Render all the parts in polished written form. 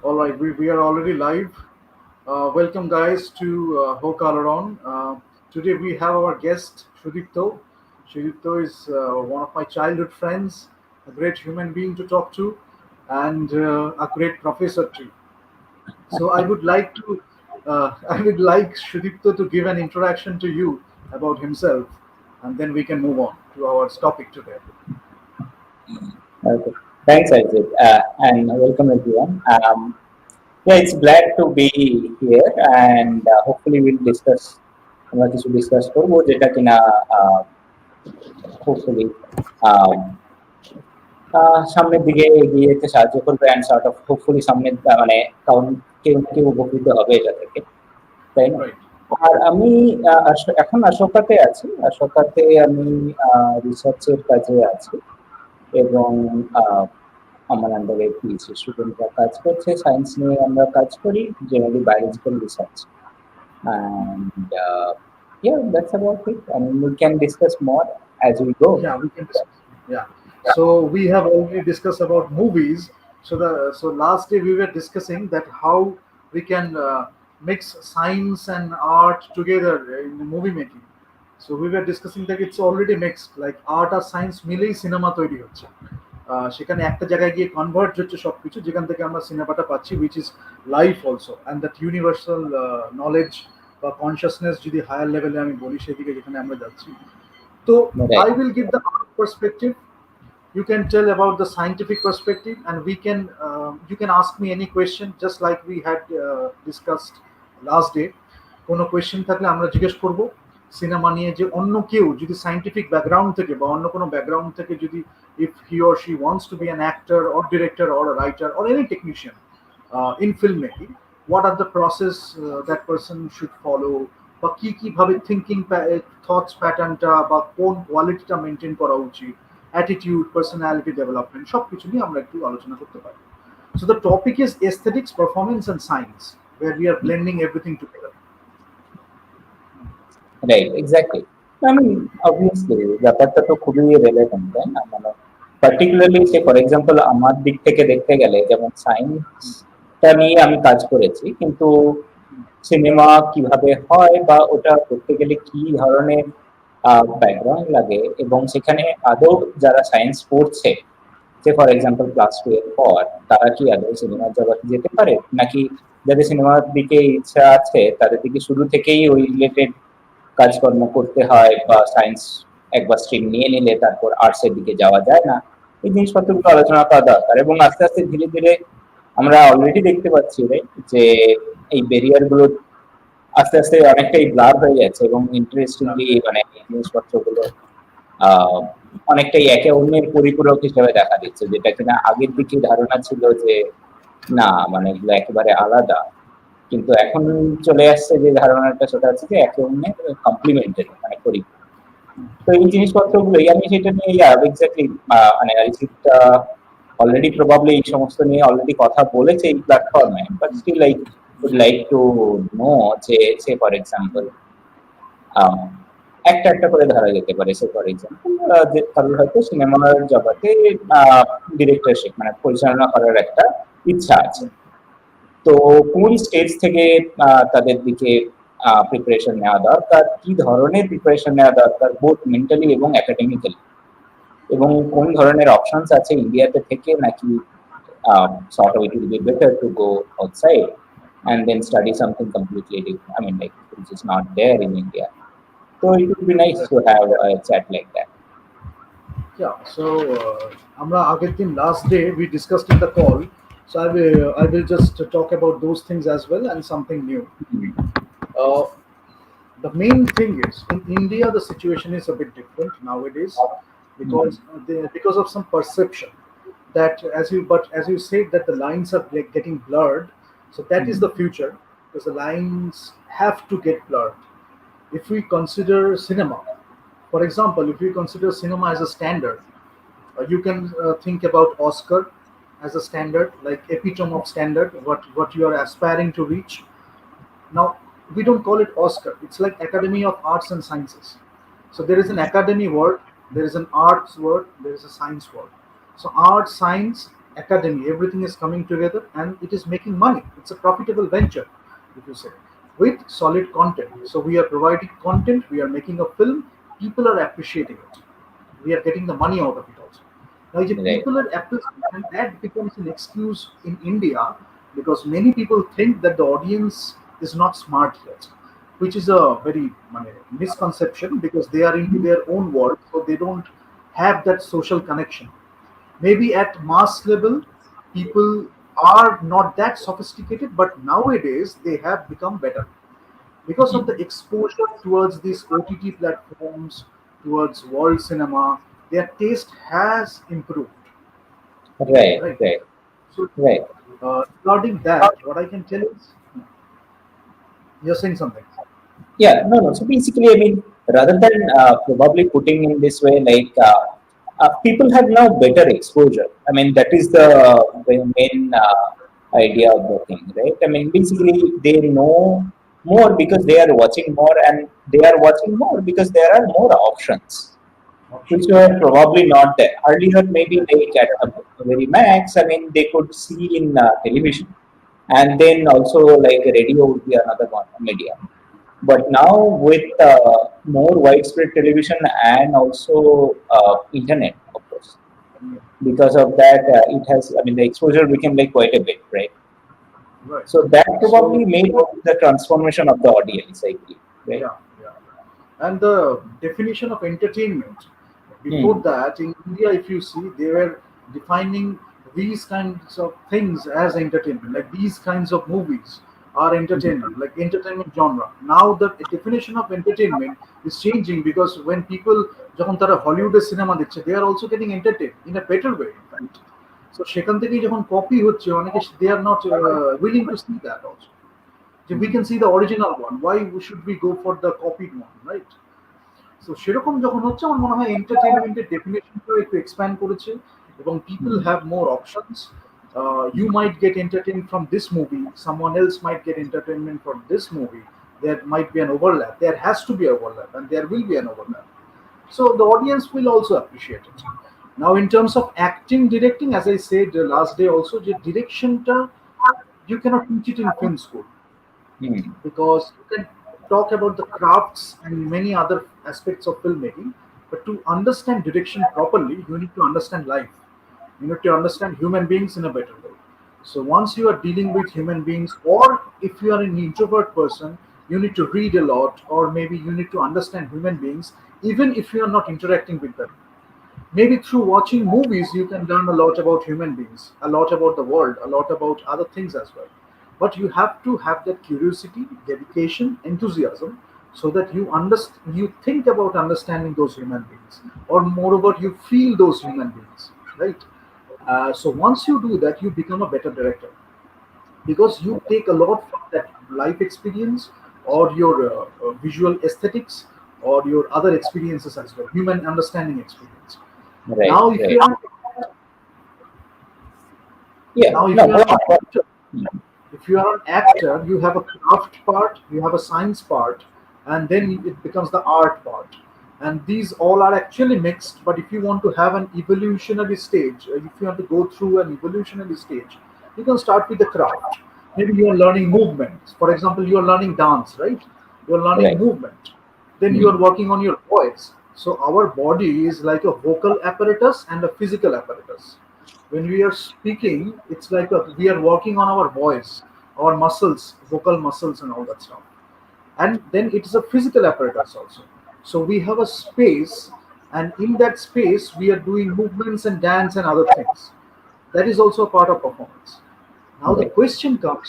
All right, we are already live. Welcome, guys, to Aloron. Today we have our guest, Sudipta. Sudipta is one of my childhood friends, a great human being to talk to, and a great professor too. So I would like Sudipta to give an introduction to you about himself, and then we can move on to our topic today. Okay. Thanks, Ajit, and welcome everyone. It's glad to be here, and hopefully we'll discuss আমরা কিছু discuss করবো যেটা কিনা hopefully সামনের দিকে এগিয়ে যেতে সাহায্য করবে অ্যান্ড সর্ট অফ হোপফুলি সামনের মানে কারণ কেউ না কেউ উপকৃত হবে এটা থেকে, তাই না? Right. আর আমি এখন আশোকাতে আছি। আশোকাতে আমি রিসার্চের কাজে আছি এবং আমার আন্ডারে পিএইচডি স্টুডেন্টরা কাজ করছে। সায়েন্স নিয়ে আমরা কাজ করি, generally biological research. And yeah, that's about it. I mean, we can discuss more as we go. Yeah, we can discuss. Yeah. So we have already discussed about movies. So last day we were discussing that how we can mix science and art together in the movie making. So we were discussing that it's already mixed, like art R science মিলেই cinema তৈরি হচ্ছে। সেখানে একটা জায়গায় গিয়ে convert হচ্ছে সবকিছু, যেখান থেকে আমরা সিনেমাটা পাচ্ছি, which is life also, and that universal knowledge বা কনসিয়াসনেস যদি হায়ার লেভেলে আমি বলি, সেদিকে যেখানে আমরা যাচ্ছি। So I will give the art perspective. You can tell about the scientific perspective, and you can ask me any question, just like we had discussed last day. কোনো কোয়েশ্চেন থাকলে আমরা জিজ্ঞেস করব সিনেমা নিয়ে, যে অন্য কেউ যদি সায়েন্টিফিক ব্যাকগ্রাউন্ড থেকে বা অন্য কোনো ব্যাকগ্রাউন্ড থেকে যদি, if he or she wants to be an actor or director or a writer or any technician in filmmaking, what are the process that person should follow, বা কি কিভাবে থিঙ্কিং থটস প্যাটার্নটা বা কোন কোয়ালিটিটা মেনটেন করা উচিত, অ্যাটিটিউড, পার্সোনালিটি ডেভেলপমেন্ট, সব কিছু নিয়ে আমরা একটু আলোচনা করতে পারি। So the topic is aesthetics, performance and science, where we are blending everything together. Right, exactly. I mean, obviously, ব্যাপারটা তো খুবই রেলেভেন্ট, তাই না? মানে পার্টিকুলারলি সে ফর এক্সাম্পল আমার দিক থেকে দেখতে গেলে যেমন সায়েন্সটা নিয়ে আমি কাজ করেছি, কিন্তু সিনেমা কিভাবে হয় বা ওটা করতে গেলে কি ধরনের ব্যাকগ্রাউন্ড লাগে এবং সেখানে আদৌ যারা সায়েন্স পড়ছে, সে ফর এক্সাম্পল ক্লাস 2 এর পর, তারা কি আদৌ সিনেমার জগতে যেতে পারে, নাকি যাদের সিনেমার দিকে ইচ্ছা আছে তাদের দিকে শুরু থেকেই ওই রিলেটেড কাজকর্ম করতে হয়, বা সায়েন্স একবার স্ট্রিম নিয়ে নিলে তারপর আর্টস এর দিকে যাওয়া যায় না, এই জিনিসপত্রগুলো আলোচনা করা দরকার। এবং আস্তে আস্তে ধীরে ধীরে আমরা অলরেডি দেখতে পাচ্ছি যে এই ব্যারিয়ার গুলো আস্তে আস্তে অনেকটাই ব্লার হয়ে যাচ্ছে এবং ইন্টারেস্টিংলি মানে জিনিসপত্রগুলো অনেকটাই একে অন্যের পরিপূরক হিসেবে দেখা দিচ্ছে, যেটা কিনা আগের দিকে ধারণা ছিল যে না, মানে এগুলো একেবারে আলাদা, কিন্তু এখন চলে আসছে যে ধারণাটা, সেটা হচ্ছে যে একে অন্যের কমপ্লিমেন্টারি, মানে পরিপূরক। তো এই জিনিসপত্রগুলোই আমি সেটা নিয়ে এক্স্যাক্টলি মানে রিসিপ্টটা অলরেডি প্রবাবলি এই সমস্ত নিয়ে অলরেডি কথা বলেছে এই প্ল্যাটফর্মে, but still like would like to know যে সে ফর এক্সাম্পল একটা একটা করে ধরা যেতে পারে। সে ফর এক্সাম্পল যে কারোর হয়তো সিনেমার জগতে ডিরেক্টরশিপ মানে পরিচালনা করার একটা ইচ্ছা আছে, তো কোন স্টেজ থেকে তাদের দিকে প্রিপারেশন নেওয়া দরকার, কি ধরনের প্রিপারেশন নেওয়া দরকার বোথ মেন্টালি এবং একাডেমিক্যালি, এবং কোন ধরনের অপশনস আছে ইন্ডিয়াতে থেকে, নাকি sort of it will be better to go outside and then study something completely different, I mean like which is not there in India. So it would be nice to have a chat like that. Yeah, so আমরা আগের দিন last day we discussed in the call, so I will just talk about those things as well and something new. Uh, the main thing is, in India the situation is a bit different nowadays, because of some perception that as you said that the lines are getting blurred, so that is the future, because the lines have to get blurred. If we consider cinema, for example, if we consider cinema as a standard, you can think about Oscar as a standard, like epitome of standard, what you are aspiring to reach. Now, we don't call it Oscar, it's like Academy of Arts and Sciences. So there is an academy word, there is an arts word, there is a science word. So art, science, academy, everything is coming together and it is making money. It's a profitable venture, if you say, with solid content. So we are providing content, we are making a film, people are appreciating it. We are getting the money out of it also. Now, if Right. people are appreciating, and that becomes an excuse in India because many people think that the audience is not smart yet, which is a very misconception because they are into their own world, so they don't have that social connection. Maybe at mass level, people are not that sophisticated, but nowadays they have become better because of the exposure towards these OTT platforms, towards world cinema. Their taste has improved, Right. right? Right. So, Right. regarding that, what I can tell is, you're saying something. Yeah, no, no. So basically, I mean, rather than probably putting in this way, like people have now better exposure. I mean, that is the main idea of the thing, right? I mean, basically, they know more because they are watching more, and they are watching more because there are more options, which Options. were probably not there earlier. Maybe like at a very max, I mean, they could see in television, and then also like radio would be another one media. But now with more widespread television and also internet, of course, Yeah. because of that, it has. I mean, the exposure became like quite a bit, right? Right. So that So, probably made the transformation of the audience, I believe, right? yeah, yeah. And the definition of entertainment, before Hmm. that, in India, if you see, they were defining these kinds of things as entertainment, like these kinds of movies are entertainment, like entertainment genre. Now the definition of entertainment is changing because when people যখন তারা হলিউডের cinema দেখছে, they are also getting entertained in a better way, in fact. So সেখান থেকেই যখন copy হচ্ছে অনেকে, they are not willing to see that also. We can see the original one. Why should we go for the copied one, right? So সেরকম যখন হচ্ছে আমার মনে হয় এন্টারটেইনমেন্টের ডেফিনেশনটাও একটু এক্সপ্যান্ড করেছে এবং people Hmm. Have more options you might get entertained from this movie, someone else might get entertainment from this movie. There might be an overlap, there has to be overlap, and there will be an overlap, so the audience will also appreciate it. Now in terms of acting, directing, as I said last day also, the direction you cannot teach it in film school Hmm. because you can talk about the crafts and many other aspects of filmmaking, but to understand direction properly, you need to understand life. You need to understand human beings in a better way. So once you are dealing with human beings, or if you are an introvert person, you need to read a lot, or maybe you need to understand human beings, even if you are not interacting with them. Maybe through watching movies, you can learn a lot about human beings, a lot about the world, a lot about other things as well. But you have to have that curiosity, dedication, enthusiasm, so that you understand, you think about understanding those human beings, or moreover, you feel those human beings, right? So once you do that, you become a better director because you take a lot from that life experience or your visual aesthetics or your other experiences as well, human understanding experience. Right. Now, if Right. you are Yeah. now if No. you are Go an on. Go actor, on. if you are an actor, you have a craft part, you have a science part, and then it becomes the art part. And these all are actually mixed. But if you want to have an evolutionary stage, if you want to go through an evolutionary stage, you can start with the craft. Maybe you are learning movements. For example, you are learning dance, right? You are learning Right. movement. Then you Hmm. are working on your voice. So our body is like a vocal apparatus and a physical apparatus. When we are speaking, it's like we are working on our voice, our muscles, vocal muscles, and all that stuff. And then it is a physical apparatus also. So we have a space, and in that space, we are doing movements and dance and other things. That is also a part of performance. Now the Right. question comes,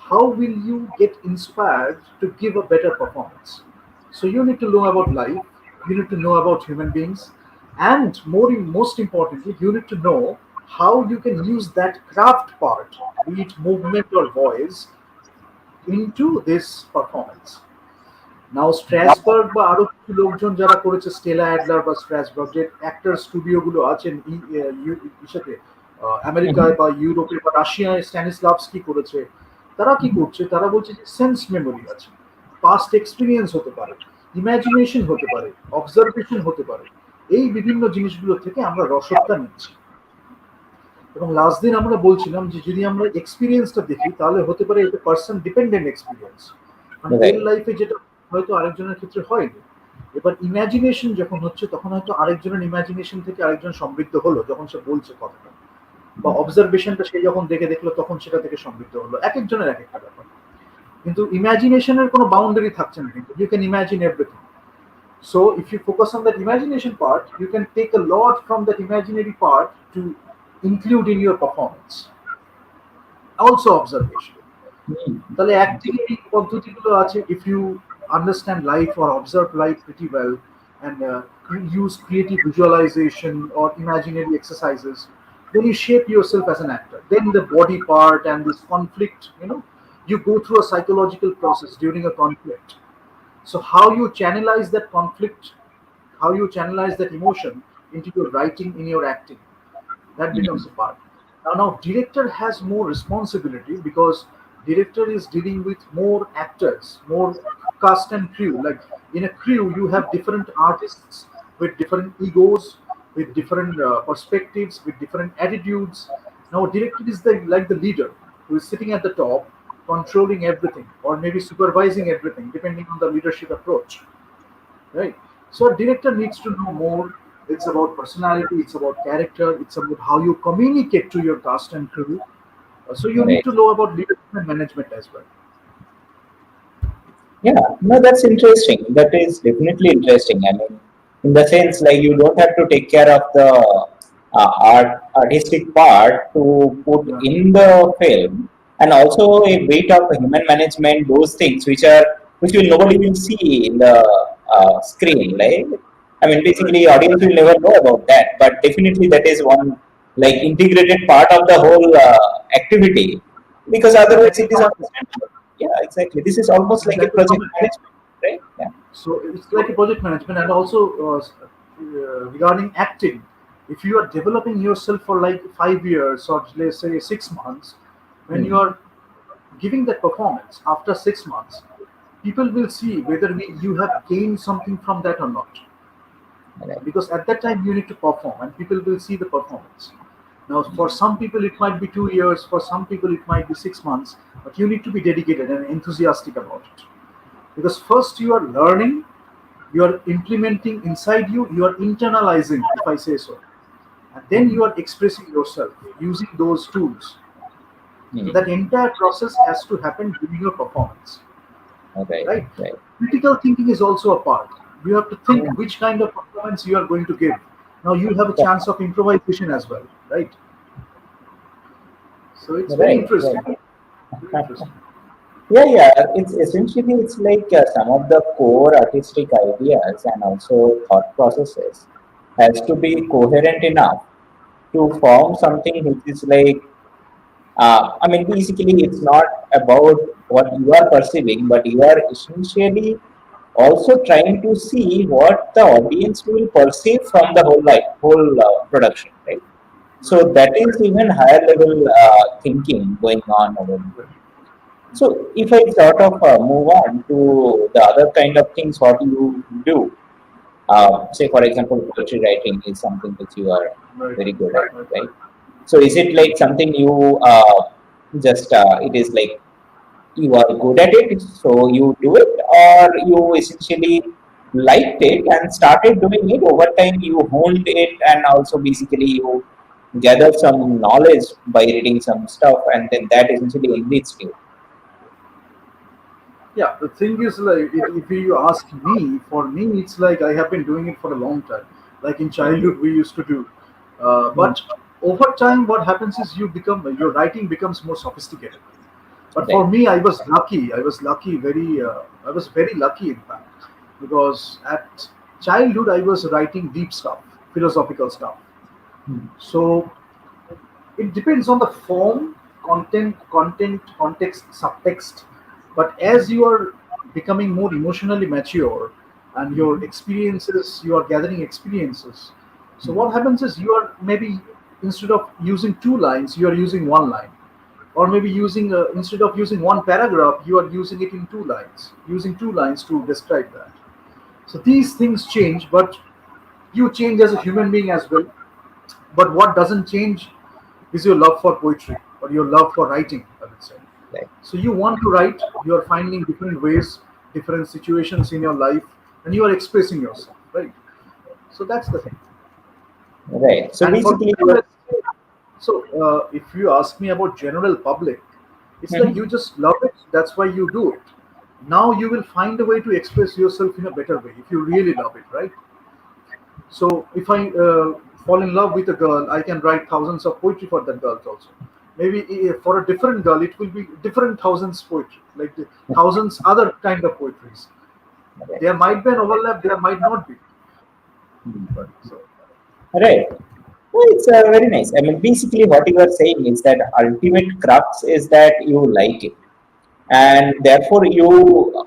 how will you get inspired to give a better performance? So you need to know about life, you need to know about human beings, and most importantly, you need to know how you can use that craft part, be it movement or voice, into this performance. নাও স্ট্র্যাসবার্গ বা আরো কিছু লোকজন যারা করেছে, Stella Adler বা স্ট্র্যাসবার্গ, যে actor studio গুলো আছেন ইসাতে, আমেরিকায় Mhm. বা ইউরোপে বা রাশিয়ায় স্ট্যানিসলাভস্কি করেছে, তারা কি Mhm. করছে, তারা বলছে যে সেন্স মেমোরি আছে, পাস্ট এক্সপিরিয়েন্স হতে পারে, ইমাজিনেশন হতে পারে, অবজারভেশন হতে পারে, এই বিভিন্ন জিনিসগুলো থেকে আমরা রসদটা নিচ্ছি। এবং লাস্ট দিন আমরা বলছিলাম যে যদি আমরা এক্সপিরিয়েন্সটা দেখি তাহলে হতে পারে এটা পার্সন ডিপেন্ডেন্ট এক্সপিরিয়েন্স, মানে এর Right. লাইফে যেটা হয়তো আরেকজনের ক্ষেত্রে হয়নি। এবার ইমাজিনেশন যখন হচ্ছে তখন হয়তো আরেকজনের ইমাজিনেশন থেকে আরেকজন সমৃদ্ধ হলো যখন সে বলছে কথাটা, বা অবজারভেশনটা সে যখন দেখলো তখন সেটা থেকে সমৃদ্ধ হলো, এক একজনের এক একটা ব্যাপার। কিন্তু ইমাজিনেশনের কোনো বাউন্ডারি থাকছে না, কিন্তু you can imagine everything. So if you focus on that imagination part, you can take a lot from that imaginary part to include in your performance. Also observation. Hmm. তাহলে অ্যাক্টিং এই পদ্ধতিগুলো আছে, if you understand life or observe life pretty well and use creative visualization or imaginary exercises, then you shape yourself as an actor. Then the body part and this conflict, you go through a psychological process during a conflict. So how you channelize that conflict, how you channelize that emotion into your writing, in your acting, that becomes a part. Now director has more responsibility because director is dealing with more actors, more cast and crew. Like in a crew, you have different artists with different egos, with different perspectives, with different attitudes. Now director is like the leader who is sitting at the top, controlling everything, or maybe supervising everything, depending on the leadership approach, right? So a director needs to know more. It's about personality, it's about character, it's about how you communicate to your cast and crew. So you need Right. to know about leadership and management as well. Yeah, no, that's interesting. That is definitely interesting. I mean, in the sense, like you don't have to take care of the artistic part to put Yeah. in the film, and also a bit of human management, those things which will nobody will see in the screen. Like, I mean, Right. basically, audience will never know about that. But definitely, that is one like integrated part of the whole activity, because Yeah, otherwise and it is understandable. Yeah, exactly. This is almost like a that is project not. management, right? Yeah. So it's like a project management, and also regarding acting, if you are developing yourself for like 5 years or let's say 6 months, when you Hmm. are giving that performance after 6 months, people will see whether you have gained something from that or not. Right. Because at that time you need to perform and people will see the performance. Now for some people it might be 2 years, for some people it might be 6 months, but you need to be dedicated and enthusiastic about it. Because first you are learning, you are implementing inside you, you are internalizing, if I say so, and then you Hmm. are expressing yourself using those tools. So Hmm. that entire process has to happen during your performance, Right. right? Right. Critical thinking is also a part. You have to think Hmm. which kind of performance you are going to give. Now you have a Yeah. chance of improvisation as well, right? So it's very Right. interesting. Right. Very interesting. Yeah, yeah. It's essentially it's like some of the core artistic ideas and also thought processes has to be coherent enough to form something which is like I mean, basically, it's not about what you are perceiving, but you are essentially also trying to see what the audience will perceive from the whole production, right? Right, So that is right, even higher level thinking going on over there. right. So if I sort of move on to the other kind of things, what you do, say for example, poetry writing is something which you are Right, very good at, right, right? right. So is it like something you just it is like you are good at it, so you do it, or you essentially liked it and started doing it over time? You honed it, and also basically you gather some knowledge by reading some stuff, and then that essentially enriched you. Yeah, the thing is, like, if you ask me, for me, it's like I have been doing it for a long time. Like in Okay. childhood, we used to do. Hmm. But over time, what happens is your writing becomes more sophisticated. But for Right. me, I was lucky. I was very lucky, in fact, because at childhood, I was writing deep stuff, philosophical stuff. Hmm. So it depends on the form, content, context, subtext. But as you are becoming more emotionally mature and your experiences, you are gathering experiences. So Hmm. what happens is you are maybe, instead of using two lines, you are using one line, or maybe using instead of using one paragraph, you are using it in two lines, using two lines to describe that. So these things change, but you change as a human being as well. But what doesn't change is your love for poetry or your love for writing, I would say. right, So you want to write, you are finding different ways, different situations in your life, and you are expressing yourself, right? So that's the thing. right. So And for basically, people, let's say, so if you ask me about general public, it's like Mhm. you just love it. That's why you do it. Now you will find a way to express yourself in a better way if you really love it, right? So if I fall in love with a girl, I can write thousands of poetry for that girl also. Maybe for a different girl, it will be different thousands poetry, like the thousands other kind of poetries. right. There might be an overlap, there might not be. Hmm. But so Right. Well, it's very nice. I mean, basically, what you are saying is that ultimate crux is that you like it, and therefore you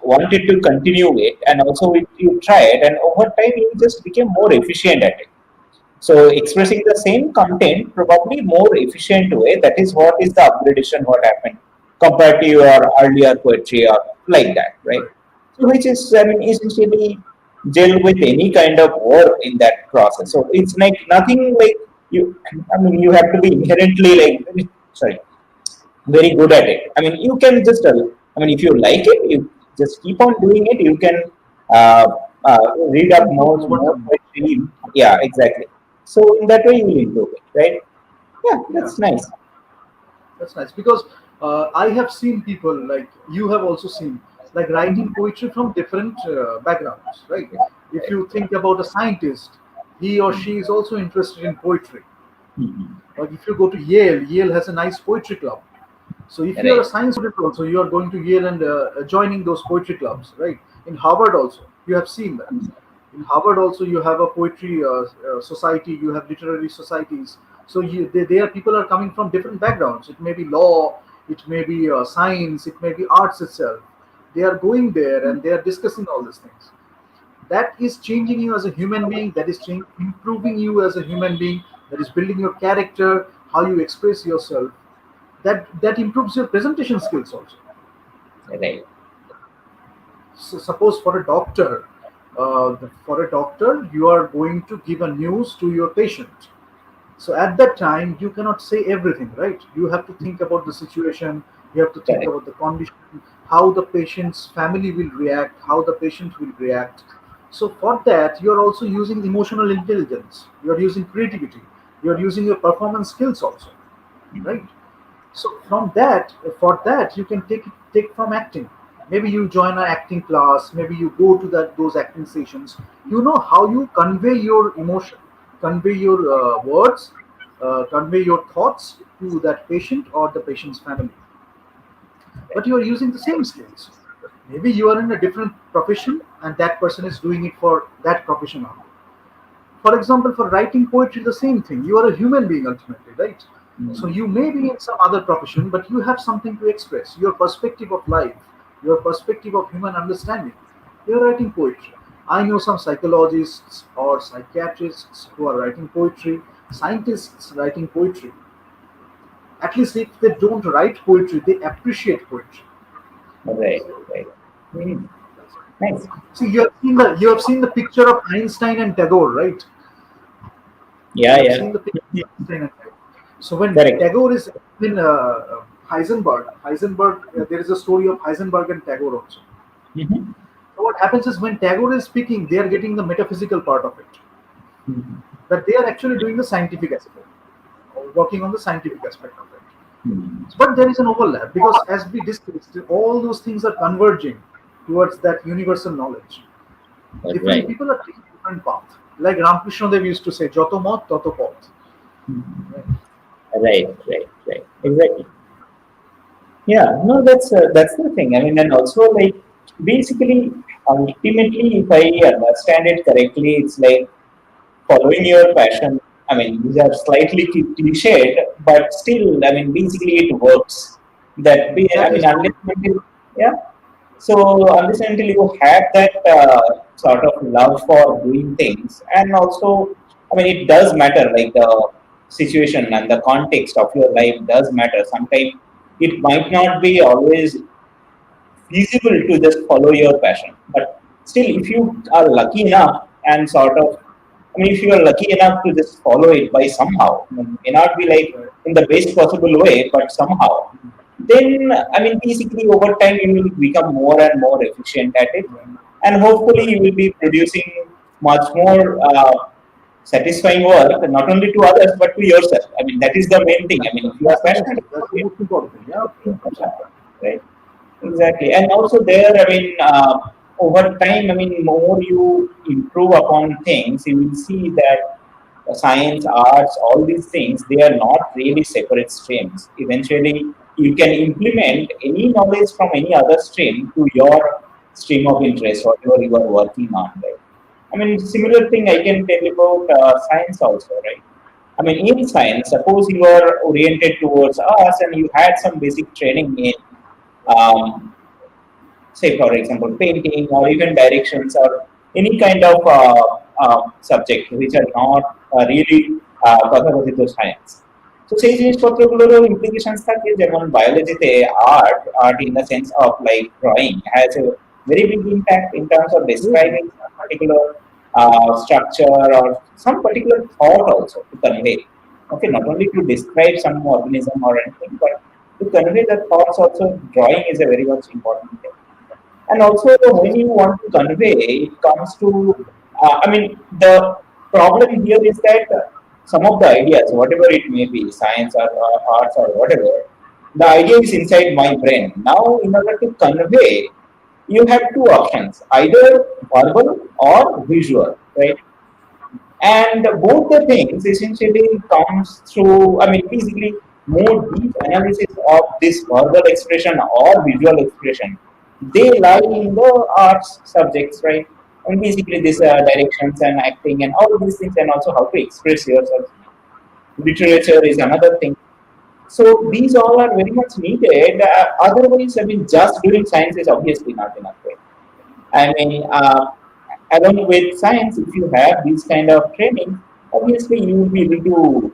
wanted to continue it, and also you tried, and over time you just became more efficient at it. So expressing the same content, probably more efficient way. That is what is the upgradation. What happened compared to your earlier poetry or like that, right? right, So which is, I mean, essentially gel with any kind of work in that process. So it's like nothing like you. I mean, you have to be inherently like sorry, very good at it. I mean, you can just. I mean, if you like it, you just keep on doing it. You can uh, read up improve more over time. poetry. Yeah, exactly. So in that way, you will improve it, right? Yeah, Yeah. that's nice. That's nice because I have seen people like you have also seen like writing poetry from different backgrounds, right? If Right. you think about a scientist, he or she is also interested in poetry. Mhm. Like if you go to Yale, Yale has a nice poetry club. So if you are a Right. science student also, you are going to Yale and joining those poetry clubs, right? In Harvard also, you have seen that. In Harvard also, you have a poetry society, you have literary societies. So there people are coming from different backgrounds. It may be law, it may be science, it may be arts itself. They are going there and they are discussing all these things. That is changing you as a human being. That is improving you as a human being. That is building your character, how you express yourself. That improves your presentation skills also. Right. So suppose for a doctor, you are going to give a news to your patient. So at that time, you cannot say everything, right? You have to think about the situation. You have to think Correct. about the condition, how the patient's family will react, how the patient will react. So for that, you are also using emotional intelligence. You are using creativity. You are using your performance skills also, right? So from that, for that, you can take from acting. Maybe you join an acting class. Maybe you go to those acting sessions. You know how you convey your emotion, convey your words, convey your thoughts to that patient or the patient's family. But you are using the same skills. Maybe you are in a different profession, and that person is doing it for that profession only. For example, for writing poetry, the same thing. You are a human being ultimately, right? So Mm. you may be in some other profession, but you have something to express. Your perspective of life, your perspective of human understanding. You're writing poetry. I know some psychologists or psychiatrists who are writing poetry, scientists writing poetry. At least if they don't write poetry, they appreciate poetry. Right. So Right. Mm. Nice. see, you have seen the picture of Einstein and Tagore, right? Yeah. You have Yeah. seen the picture of Einstein and Tagore. So when Correct. Tagore is in Heisenberg, there is a story of Heisenberg and Tagore also. Mhm. So what happens is when Tagore is speaking, they are getting the metaphysical part of it, Mhm. but they are actually doing the scientific aspect, or working on the scientific aspect of it. Mhm. But there is an overlap because, as we discussed, all those things are converging towards that universal knowledge. Different Right. people are taking different paths. Like Ramakrishna Dev used to say, "Joto mat, toto path." Mhm. Right? Right. Right. Right. Exactly. Yeah. No, that's the thing. I mean, and also like basically, ultimately, if I understand it correctly, it's like following your passion. I mean, these are slightly cliched, but still, I mean, basically, it works. I That mean, is how unless until, yeah. So unless until you have that sort of love for doing things, and also, I mean, it does matter. Like the situation and the context of your life does matter. Sometimes it might not be always feasible to just follow your passion, but still, if you are lucky enough and sort of I mean, if you are lucky enough to just follow it by somehow, I mean, may not be like Right. in the best possible way, but somehow, then I mean, basically over time you will become more and more efficient at it, Right. and hopefully Right. you will be producing much more satisfying work, not only to others but to yourself. I mean, that is the main thing. I mean, if you are That's the passionate key. about That's the it, most important thing. Yeah. Yeah. Absolutely. right? Exactly. And also there, I mean, over time, I mean, more you improve upon things, you will see that science, arts, all these things, they are not really separate streams. Eventually, you can implement any knowledge from any other stream to your stream of interest, whatever you are working on, right? I mean, similar thing I can tell about science also, right? I mean, in science, suppose you are oriented towards us and you had some basic training in um, say for example painting or even directions or any kind of subject which are not really তথাকথিত science. So সেই জিনিসপত্রগুলোরও implications থাকে যেমন biology art in the sense of like drawing has a very big impact in terms of Really? describing some particular structure or some particular thought also to convey. Okay, not only to describe some organism or anything, but to convey the thoughts also, drawing is a very much important thing. And also, when you want to convey, it comes to, I mean, the problem here is that some of the ideas, whatever it may be, science or arts or whatever, the idea is inside my brain. Now, in order to convey, you have two options, either verbal or visual, right? And both the things essentially comes through, I mean, basically more deep analysis of this verbal expression or visual expression. They lie in the arts subjects, right? And basically this directions and acting and all these things, and also how to express yourself. Literature is another thing. So these all are very much needed. Otherwise, I mean, just doing science is obviously not enough, right? I mean, along with science, if you have these kind of training, obviously you will be able to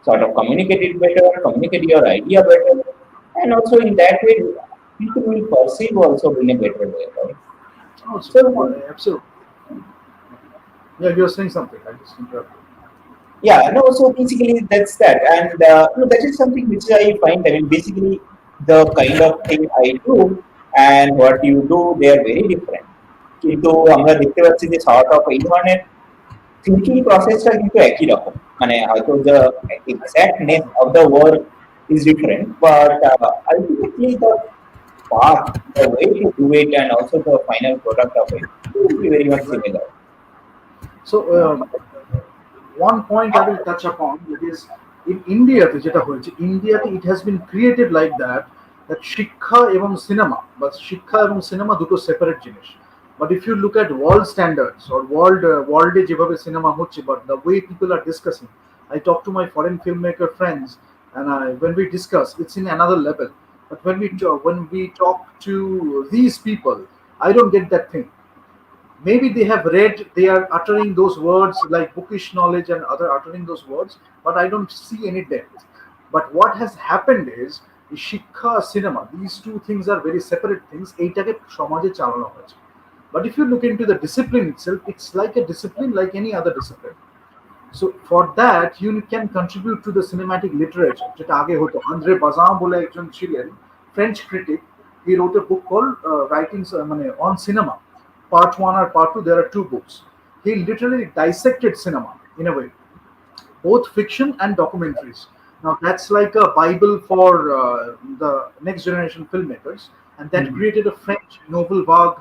sort of communicate it better, communicate your idea better, and also in that way, people will perceive also in a better way, right? Also, So absolutely. Yeah, you're saying something. I just interrupted. yeah, no, so basically that's that, and no, that is something which I find. I mean, basically the kind of thing I do and what you do, they are very different. কিন্তু আমরা দেখতে পাচ্ছি যে sort of এই ধরনের thinking প্রসেসটা কিন্তু একই রকম মানে হয়তো the exact name of the work is different but ultimately the path, the way to do it, and also the final product of it will be very much Right. similar. So, one point I will touch upon that is in India, যেটা হয়েছে ইন্ডিয়াতে it has been created like that শিক্ষা এবং cinema বা শিক্ষা এবং cinema দুটো separate জিনিস. But if you look at world standards or world যেভাবে সিনেমা হচ্ছে, but the way people are discussing, I talk to my foreign filmmaker friends, and when we discuss, it's in another level. But when we talk to these people, I don't get that thing. Maybe they have read, they are uttering those words like bookish knowledge and other uttering those words, but I don't see any depth. But what has happened is শিক্ষা cinema, these two things are very separate things, এইটাকে সমাজে চালানো হয়েছে. But if you look into the discipline itself, it's like a discipline like any other discipline. So for that you can contribute to the cinematic literature, যেটা আগে হতো. Andre বাজান বলে একজন ছিলেন, French critic. He wrote a book called writings মানে on cinema. Part 1 or part 2, there are two books. He literally dissected cinema in a way, both fiction and documentaries. Now that's like a bible for the next generation filmmakers, and that Mhm. created a French nouvelle vague,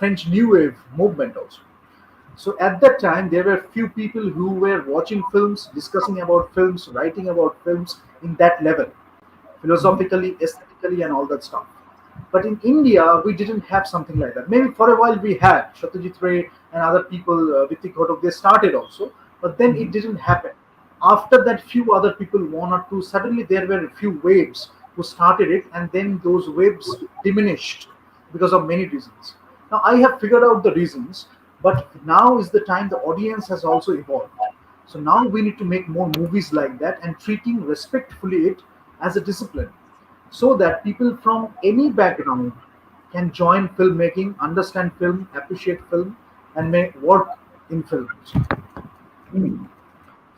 French new wave movement also. So at that time, there were few people who were watching films, discussing about films, writing about films in that level, philosophically, aesthetically, and all that stuff. But in India, we didn't have something like that. Maybe for a while we had Satyajit Ray and other people, Vitik Ghotok, they started also, but then it didn't happen. After that, few other people, one or two, suddenly there were a few waves who started it, and then those waves diminished because of many reasons. Now I have figured out the reasons, but now is the time the audience has also evolved. So now we need to make more movies like that and treating respectfully it as a discipline, so that people from any background can join filmmaking, understand film, appreciate film, and may work in films. Hmm.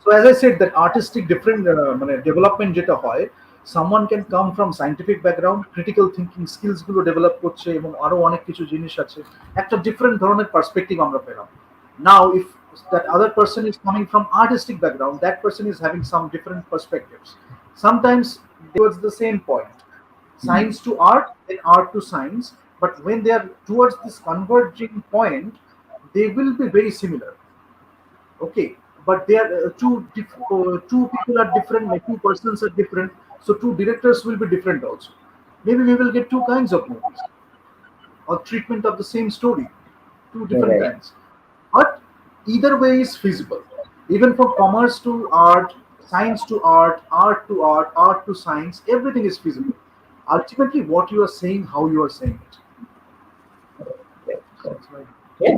So as I said, that artistic different development যেটা হয়, someone can come from scientific background, critical thinking skills গুলো develop করছে এবং আরো অনেক কিছু জিনিস আছে, একটা ডিফারেন্ট ধরনের পার্সপেক্টিভ আমরা পেলাম। Now if that other person is coming from artistic background, that person is having some different perspectives. Sometimes towards the same point, Hmm. science to art, then art to science, but when they are towards this converging point, they will be very similar. Okay, but they are two people are different, like two persons are different, so two directors will be different also. Maybe we will get two kinds of movies or treatment of the same story, two different Right. kinds. But either way is feasible. Even from commerce to art, science to art, art to art, art to science, everything is feasible. Ultimately, what you are saying, how you are saying it. Right. Right. That's right. Yeah.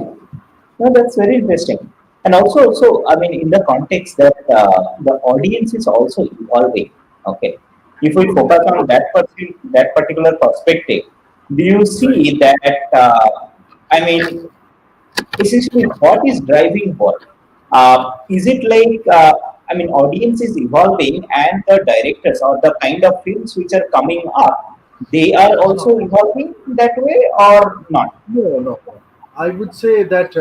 No, that's very interesting. And also, I mean, in the context that the audience is also evolving. Okay, if we focus on that particular perspective, do you Right. see that? I mean, essentially, what is driving what? Is it like? I mean, audience is evolving, and the directors or the kind of films which are coming up, they are No. also evolving that way or not? No, no, no. I would say that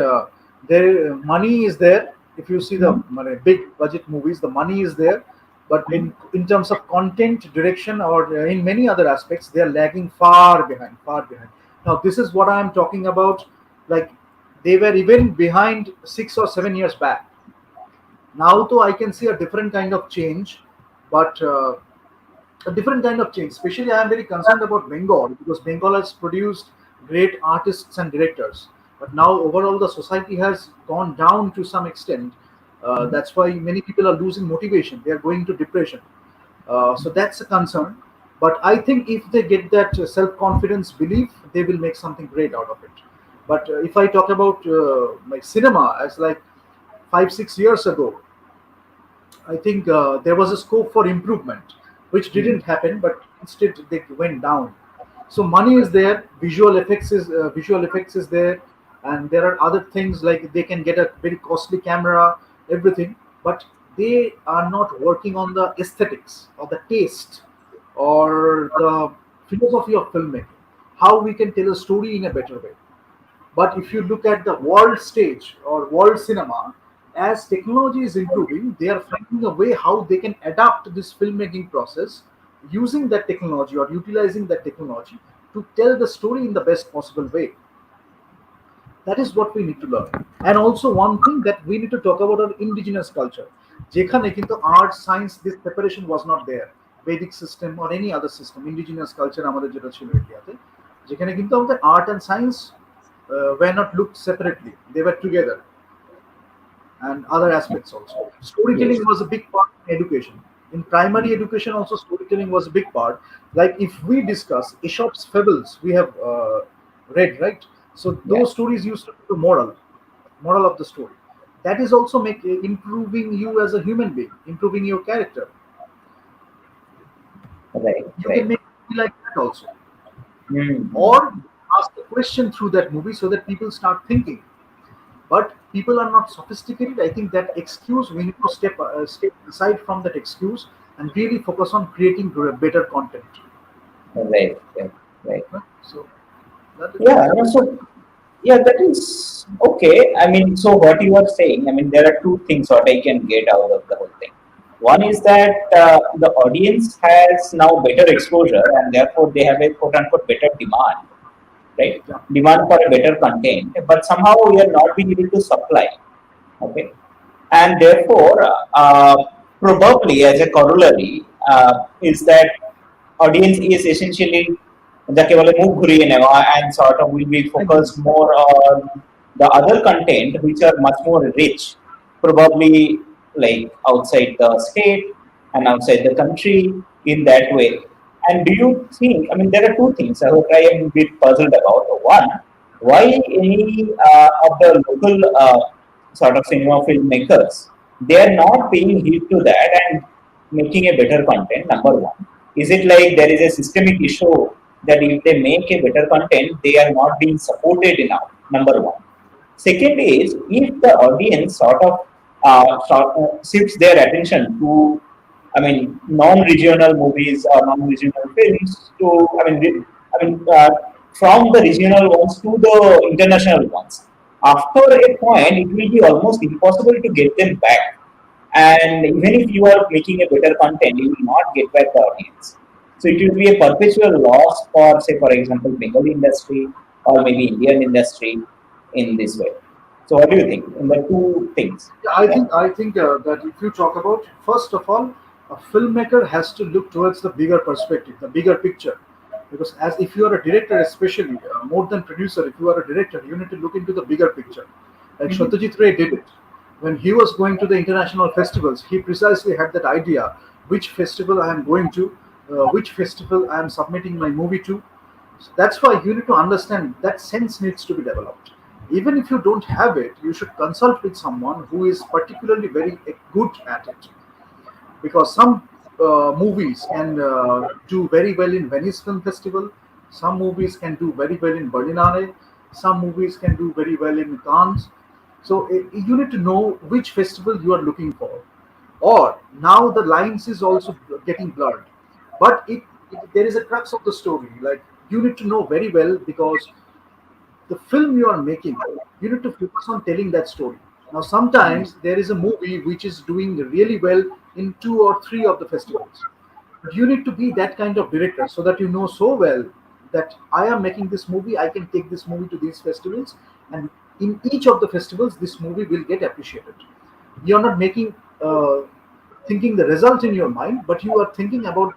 there money is there. If you see the big budget movies, the money is there, but in terms of content, direction, or in many other aspects, they are lagging far behind, far behind. Now, this is what I am talking about. Like they were even behind 6 or 7 years back. Now, though, I can see a different kind of change, but a different kind of change. Especially, I am very concerned about Bengal because Bengal has produced great artists and directors. But now, overall, the society has gone down to some extent. That's why many people are losing motivation. They are going to depression. So that's a concern. But I think if they get that self confidence belief, they will make something great out of it. But if I talk about like cinema, as like 5 6 years ago, I think there was a scope for improvement, which Hmm. didn't happen, but instead they went down. So money is there, visual effects is there, and there are other things like they can get a very costly camera, everything, but they are not working on the aesthetics or the taste or the philosophy of filmmaking. How we can tell a story in a better way. But if you look at the world stage or world cinema, as technology is improving, they are finding a way how they can adapt this filmmaking process using that technology or utilizing that technology to tell the story in the best possible way. That is what we need to learn. And also one thing that we need to talk about our indigenous culture. যেখানে কিন্তু art, science, this separation was not there. Vedic system or any other system, indigenous culture আমাদের যেটা ছিল ইন্ডিয়াতে, যেখানে কিন্তু আমাদের art and science were not looked separately. They were together and other aspects also. Yes. Storytelling was a big part in education. In primary education, also storytelling was a big part. Like if we discuss Aesop's fables, we have read, right? So Yeah. those stories used to be the moral of the story. That is also make improving you as a human being, improving your character. Right. You can Right. make it be like that also, Mm-hmm. or ask a question through that movie so that people start thinking. But people are not sophisticated. I think that excuse we need to step aside from that excuse and really focus on creating better content. Right. Right. Right. Right? So Yeah. that No, is so my yeah, that is okay. I mean, so what you are saying, I mean, there are two things what I can get out of the whole thing. One is that the audience has now better exposure and therefore they have a quote unquote better demand, right? yeah. Demand for a better content, but somehow we are not being able to supply. Okay, and therefore probably as a corollary is that audience is essentially যাকে বলে মুখ ঘুরিয়ে নেওয়া and sort of will be focused Exactly. more on the other content which are much more rich, probably like outside the state and outside the country in that way. And do you think, I mean, there are two things I am a bit puzzled about. One, why any of the local sort of cinema filmmakers, they are not paying heed to that and making a better content, number one. Is it like there is a systemic issue that if they make a better content, they are not being supported enough, number one. Second is, if the audience sort of shifts their attention to, I mean, non-regional movies or non-regional films to, from the regional ones to the international ones. After a point, it will be almost impossible to get them back. And even if you are making a better content, you will not get back the audience. So it will be a perpetual loss for, say, for example, Bengali industry or maybe Indian industry in this way. So what do you think in the two things? Yeah, Yeah. I think that if you talk about, first of all, a filmmaker has to look towards the bigger perspective, the bigger picture, because as if you are a director, especially more than producer, if you are a director, you need to look into the bigger picture. Like Mhm. Satyajit Ray did it when he was going to the international festivals. He precisely had that idea: which festival I am going to, which festival I am submitting my movie to. So that's why you need to understand that sense needs to be developed. Even if you don't have it, you should consult with someone who is particularly very good at it. Because some movies can do very well in Venice Film Festival, some movies can do very well in Berlinale, some movies can do very well in Cannes. So you need to know which festival you are looking for. Or now the lines is also getting blurred, but there is a crux of the story. Like you need to know very well, because the film you are making, you need to focus on telling that story. Now, sometimes there is a movie which is doing really well in two or three of the festivals. But you need to be that kind of director so that you know so well that I am making this movie, I can take this movie to these festivals, and in each of the festivals, this movie will get appreciated. You're not making thinking the result in your mind, but you are thinking about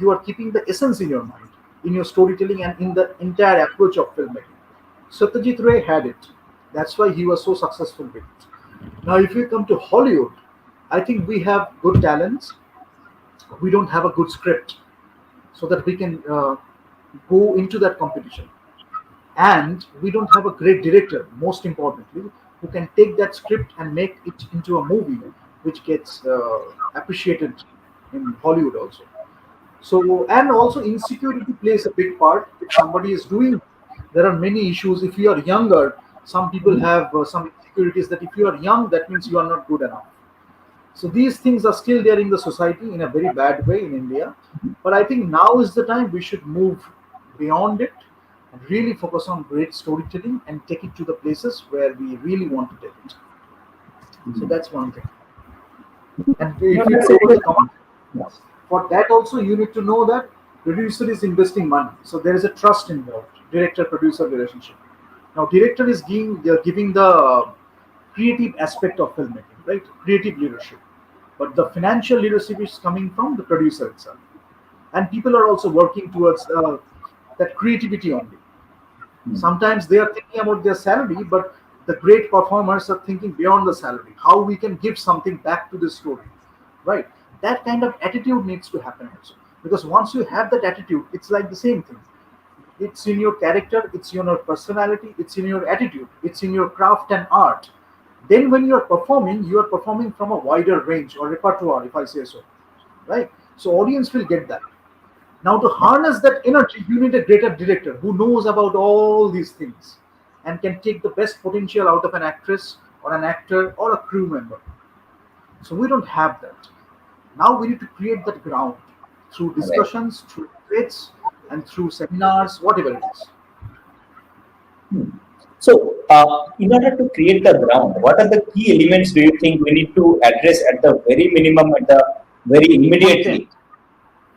you are keeping the essence in your mind, in your storytelling, and in the entire approach of filmmaking. Satyajit Ray had it. That's why he was so successful with it. Now, if you come to Hollywood, I think we have good talents. We don't have a good script so that we can go into that competition. And we don't have a great director, most importantly, who can take that script and make it into a movie which gets appreciated in Hollywood also. So, and also insecurity plays a big part. If somebody is doing, there are many issues. If you are younger, some people have some insecurities that if you are young, that means you are not good enough. So these things are still there in the society in a very bad way in India. But I think now is the time we should move beyond it and really focus on great storytelling and take it to the places where we really want to take it. So that's one thing. And No, if you that's talk a about good the point. commercial, Yes. for that also you need to know that producer is investing money, so there is a trust involved, director producer relationship. Now director is giving the creative aspect of filmmaking, right, creative leadership, but the financial leadership is coming from the producer itself. And people are also working towards that creativity only. Sometimes they are thinking about their salary, but the great performers are thinking beyond the salary, how we can give something back to the story, right? That kind of attitude needs to happen also, because once you have that attitude, it's like the same thing. It's in your character, it's in your personality, it's in your attitude, it's in your craft and art. Then when you are performing from a wider range or repertoire, if I say so, right? So audience will get that. Now, to Yeah. harness that energy, you need a greater director who knows about all these things and can take the best potential out of an actress or an actor or a crew member. So we don't have that. Now we need to create that ground through Right. discussions, through debates, and through seminars, whatever it is. So, in order to create the ground, what are the key elements do you think we need to address at the very minimum, at the very Content, immediately?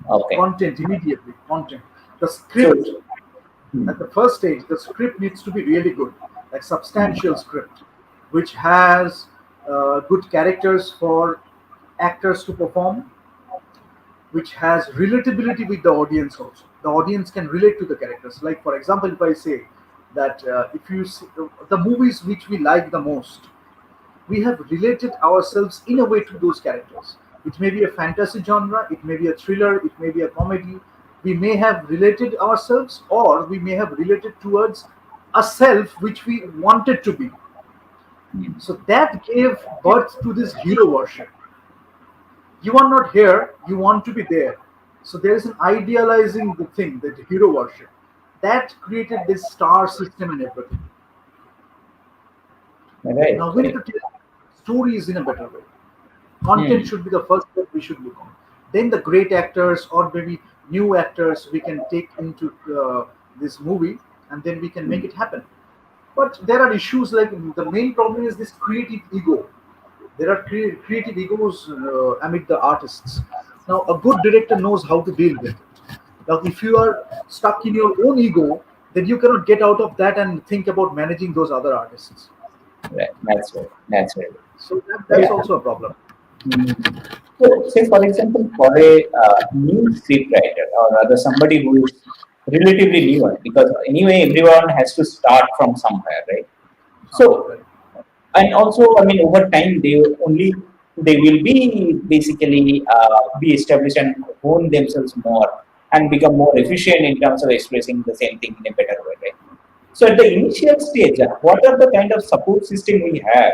Okay. content immediately, content. The So, script hmm, at the first stage, the script needs to be really good, like hmm, substantial script, which has good characters for actors to perform, which has relatability with the audience also. The audience can relate to the characters. Like for example, if I say that if you see the movies which we like the most, we have related ourselves in a way to those characters. It may be a fantasy genre, it may be a thriller, it may be a comedy. We may have related ourselves, or we may have related towards a self which we wanted to be. hmm, So that gave birth to this hero worship. You are not here, you want to be there. So there is an idealizing the thing, the hero worship. That created this star system and everything. right, Now we need right. to tell stories in a better way. Content Hmm. should be the first step we should look on. Then the great actors or maybe new actors we can take into this movie, and then we can make Hmm. it happen. But there are issues like the main problem is this creative ego. There are creative egos amid the artists. Now, a good director knows how to deal with it. Now, if you are stuck in your own ego, then you cannot get out of that and think about managing those other artists. Right. That's right. That's right. So that's Yeah. also a problem. Hmm. So, say for example, for a new scriptwriter or rather somebody who is relatively newer, because anyway everyone has to start from somewhere, right? Somewhere, So, right? and also, I mean, over time they will be basically be established and hone themselves more and become more efficient in terms of expressing the same thing in a better way, right? So at the initial stage, what are the kind of support system we have,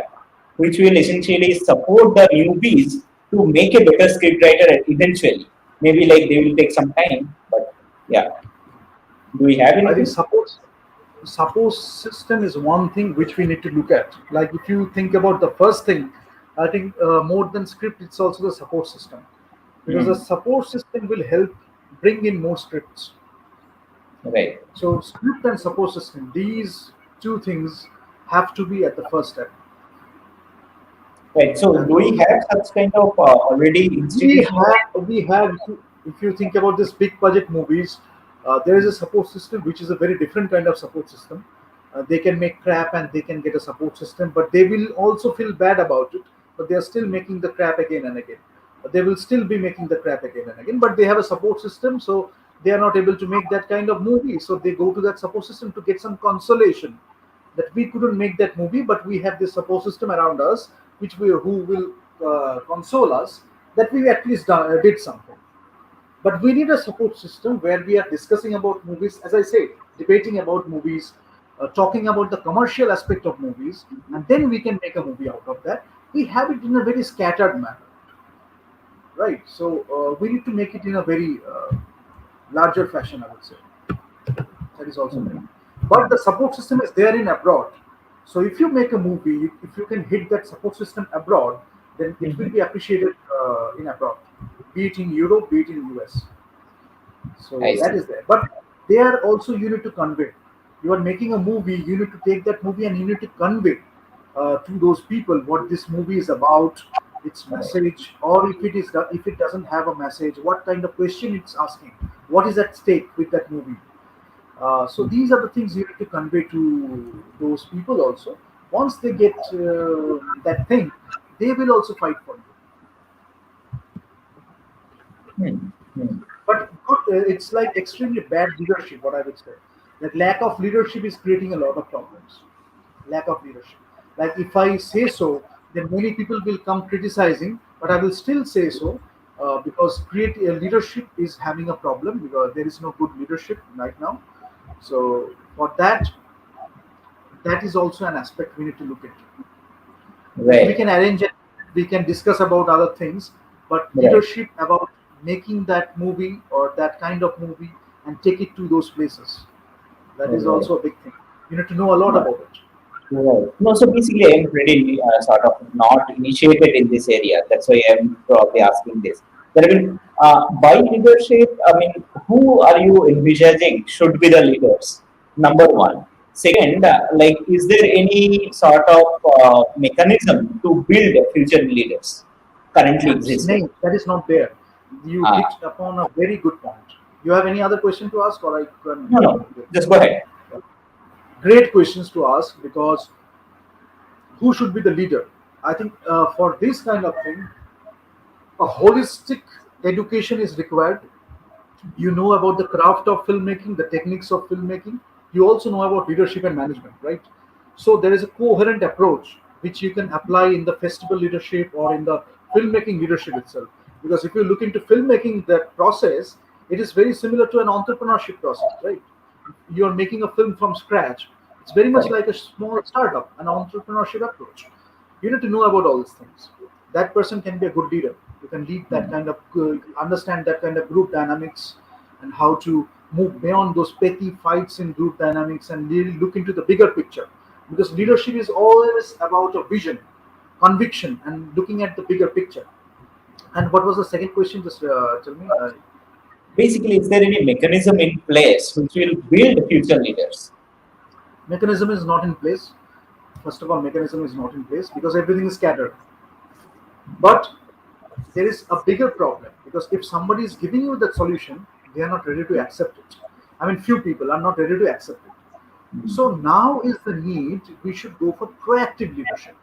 which will essentially support the newbies to make a better scriptwriter eventually? Maybe like they will take some time, but yeah. Do we have I think anything? suppose system is one thing which we need to look at. Like if you think about the first thing, I think more than script, it's also the support system, because the Hmm. support system will help bring in more scripts. Right. So script and support system, these two things have to be at the first step. Right. So And do we have such kind of already institutional? we have if you think about this big budget movies, there is a support system which is a very different kind of support system. They can make crap and they can get a support system, but they will also feel bad about it, but they are still making the crap again and again. They will still be making the crap again and again, but they have a support system, so they are not able to make that kind of movie, so they go to that support system to get some consolation that we couldn't make that movie, but we have this support system around us, which we who will console us that we at least did something. But we need a support system where we are discussing about movies, as I say, debating about movies, talking about the commercial aspect of movies, and then we can make a movie out of that. We have it in a very scattered manner, right? So we need to make it in a very larger fashion, I would say. That is also there. Hmm. But the support system is there in abroad. So if you make a movie, if you can hit that support system abroad, then it will Mhm. be appreciated in abroad, be it in Europe, be it in US. I So that see. is there. But there also you need to convey. You are making a movie, you need to take that movie and you need to convey to those people what this movie is about, its Right. message, or if it doesn't have a message, what kind of question it's asking, what is at stake with that movie. So these are the things you need to convey to those people also. Once they get that thing, they will also fight for you. Hmm. Hmm. But good, it's like extremely bad leadership, what I would say. That lack of leadership is creating a lot of problems. Lack of leadership. Like if I say so, then many people will come criticizing, but I will still say so because leadership is having a problem because there is no good leadership right now. So for that, that is also an aspect we need to look into. Like we Right. can arrange it, we can discuss about other things, but Right. leadership about making that movie or that kind of movie and take it to those places, that is Right. also a big thing. You need to know a lot No. about it. Right. No, so basically, I'm pretty sort of not initiated in this area. That's why I'm probably asking this. But I mean, by leadership, I mean, who are you envisaging should be the leaders? Number one. Second, like, is there any sort of mechanism to build future leaders currently That's existing? name that is not there. You hit Uh, upon a very good point. You have any other question to ask, or I can no, no, just go ahead. great questions to ask because who should be the leader? I think for this kind of thing, a holistic education is required. You know about the craft of filmmaking, the techniques of filmmaking. You also know about leadership and management, right? So there is a coherent approach which you can apply in the festival leadership or in the filmmaking leadership itself. Because if you look into filmmaking, that process, it is very similar to an entrepreneurship process, right? You are making a film from scratch. It's very much Correct. like a small startup, an entrepreneurship approach. You need to know about all these things. That person can be a good leader. You can lead that Hmm. kind of, understand that kind of group dynamics and how to move beyond those petty fights in group dynamics and really look into the bigger picture. Because leadership is always about a vision. conviction and looking at the bigger picture. And what was the second question? Just tell me. Basically, is there any mechanism in place which will build future leaders? Mechanism is not in place. First of all, mechanism is not in place because everything is scattered. But there is a bigger problem because if somebody is giving you that solution, they are not ready to accept it. I mean, few people are not ready to accept it. So now is the need we should go for proactive leadership.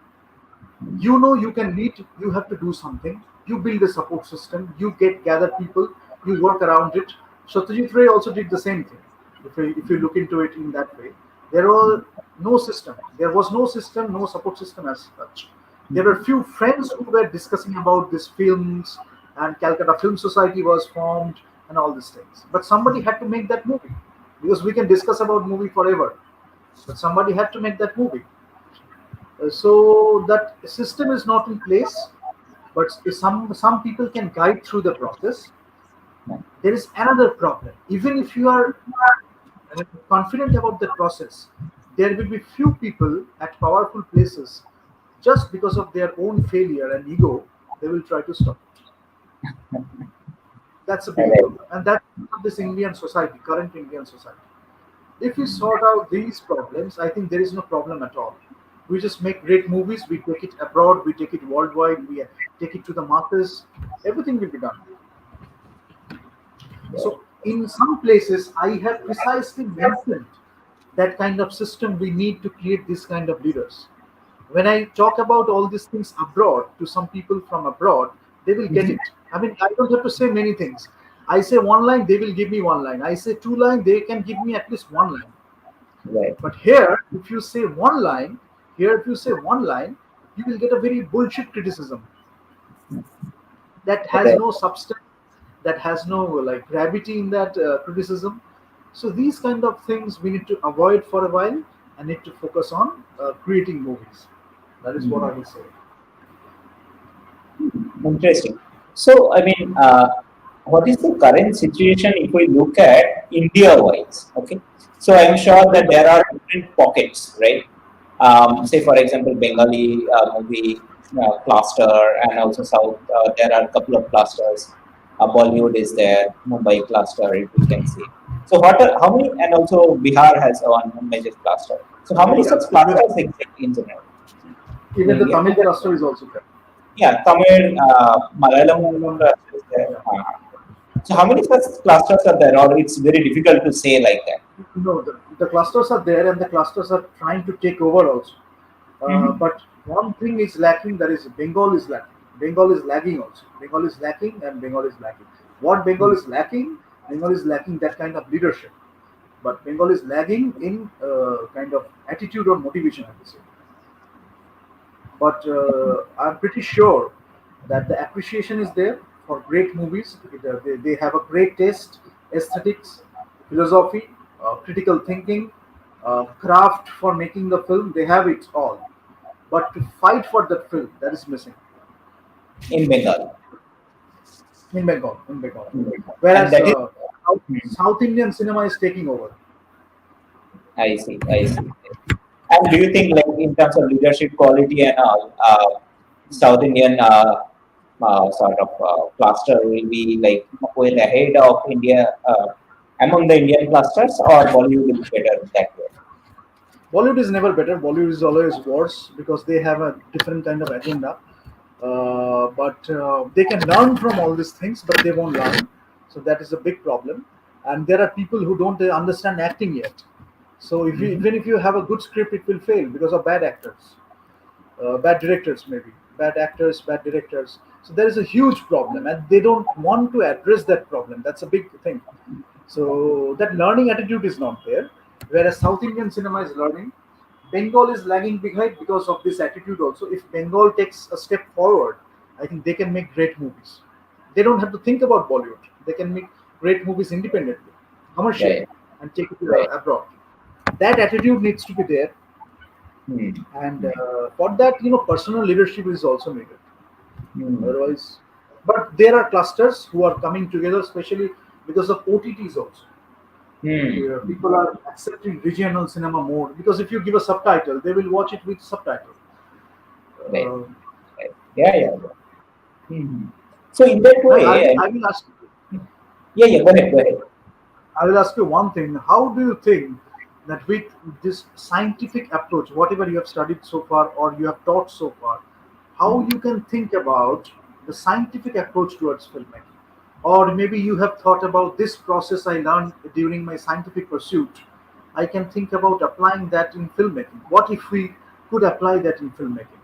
You know you can lead, you have to do something. You build a support system, you get gather people, you work around it. Satyajit Ray also did the same thing. If you look into it in that way, there was no system. There was no system, no support system as such. There were few friends who were discussing about these films, and Calcutta Film Society was formed, and all these things. But somebody had to make that movie because we can discuss about movie forever, but somebody had to make that movie. So that system is not in place, but if some people can guide through the process. There is another problem. Even if you are confident about the process, there will be few people at powerful places just because of their own failure and ego, they will try to stop it. That's a big Right. problem, and that's this Indian society, current Indian society. If we sort out these problems, I think there is no problem at all. We just make great movies, we take it abroad, we take it worldwide, we take it to the masses, everything will be done. So, in some places, I have precisely mentioned that kind of system we need to create this kind of leaders. When I talk about all these things abroad to some people from abroad, they will get Mhm. it. I mean, I don't have to say many things. I say one line, they will give me one line. I say two line, they can give me at least one line. Right. But here, if you say one line, here if you say one line, you will get a very bullshit criticism that has Right. no substance, that has no like gravity in that criticism. So these kind of things we need to avoid for a while and need to focus on creating movies. That is what I Mhm. will say. Interesting. So, I mean, what is the current situation if we look at India-wise? Okay. So, I'm sure that there are different pockets, right? Say, for example, Bengali movie cluster, and also South. There are a couple of clusters. Bollywood is there, Mumbai cluster, if we can see. So, how many? And also Bihar has one major cluster. So, how many Yeah, such clusters exist in general in even the India? Tamil cluster is also there. Yeah, Tamil, Malayalam Malayalam, cluster is there. yeah. So how many such clusters are there, or it's very difficult to say like that? No, the clusters are there and the clusters are trying to take over also. Hmm. But one thing is lacking, that is Bengal is lacking. Bengal is lagging also. Bengal is lacking and Bengal is lacking. What Bengal is lacking? Bengal is lacking that kind of leadership. But Bengal is lagging in kind of attitude or motivation, I would say. But I'm pretty sure that the appreciation is there for great movies. They have a great taste, aesthetics, philosophy, critical thinking, craft for making the film. They have it all. But to fight for that film, that is missing In Bengal. in Bengal. In Bengal. In Bengal. And Whereas that is, hmm, South Indian cinema is taking over. I see, I see. And do you think, like in terms of leadership quality and all, South Indian sort of cluster will be like well ahead of India among the Indian clusters, or Bollywood is better that way? Bollywood is never better. Bollywood is always worse because they have a different kind of agenda. But they can learn from all these things, but they won't learn. So that is a big problem. And there are people who don't understand acting yet. So if you, Mhm. even if you have a good script, it will fail because of bad actors, bad directors, maybe bad actors, bad directors. So there is a huge problem, and they don't want to address that problem. That's a big thing. So that learning attitude is not there. Whereas South Indian cinema is learning, Bengal is lagging behind because of this attitude also. If Bengal takes a step forward, I think they can make great movies. They don't have to think about Bollywood. They can make great movies independently, commercially, Right, and take it right. abroad. That attitude needs to be there, Hmm. and for that, personal leadership is also needed. Hmm. Otherwise, but there are clusters who are coming together, especially because of OTTs also. Hmm. People are accepting regional cinema more because if you give a subtitle, they will watch it with subtitle. Right. Yeah, yeah, yeah. Mhm. So in that Now, way, I will ask yeah, yeah, go ahead, go ahead. I will ask you one thing. How do you think that with this scientific approach, whatever you have studied so far or you have taught so far, how you can think about the scientific approach towards filmmaking? Or maybe you have thought about this process I learned during my scientific pursuit. I can think about applying that in filmmaking. What if we could apply that in filmmaking?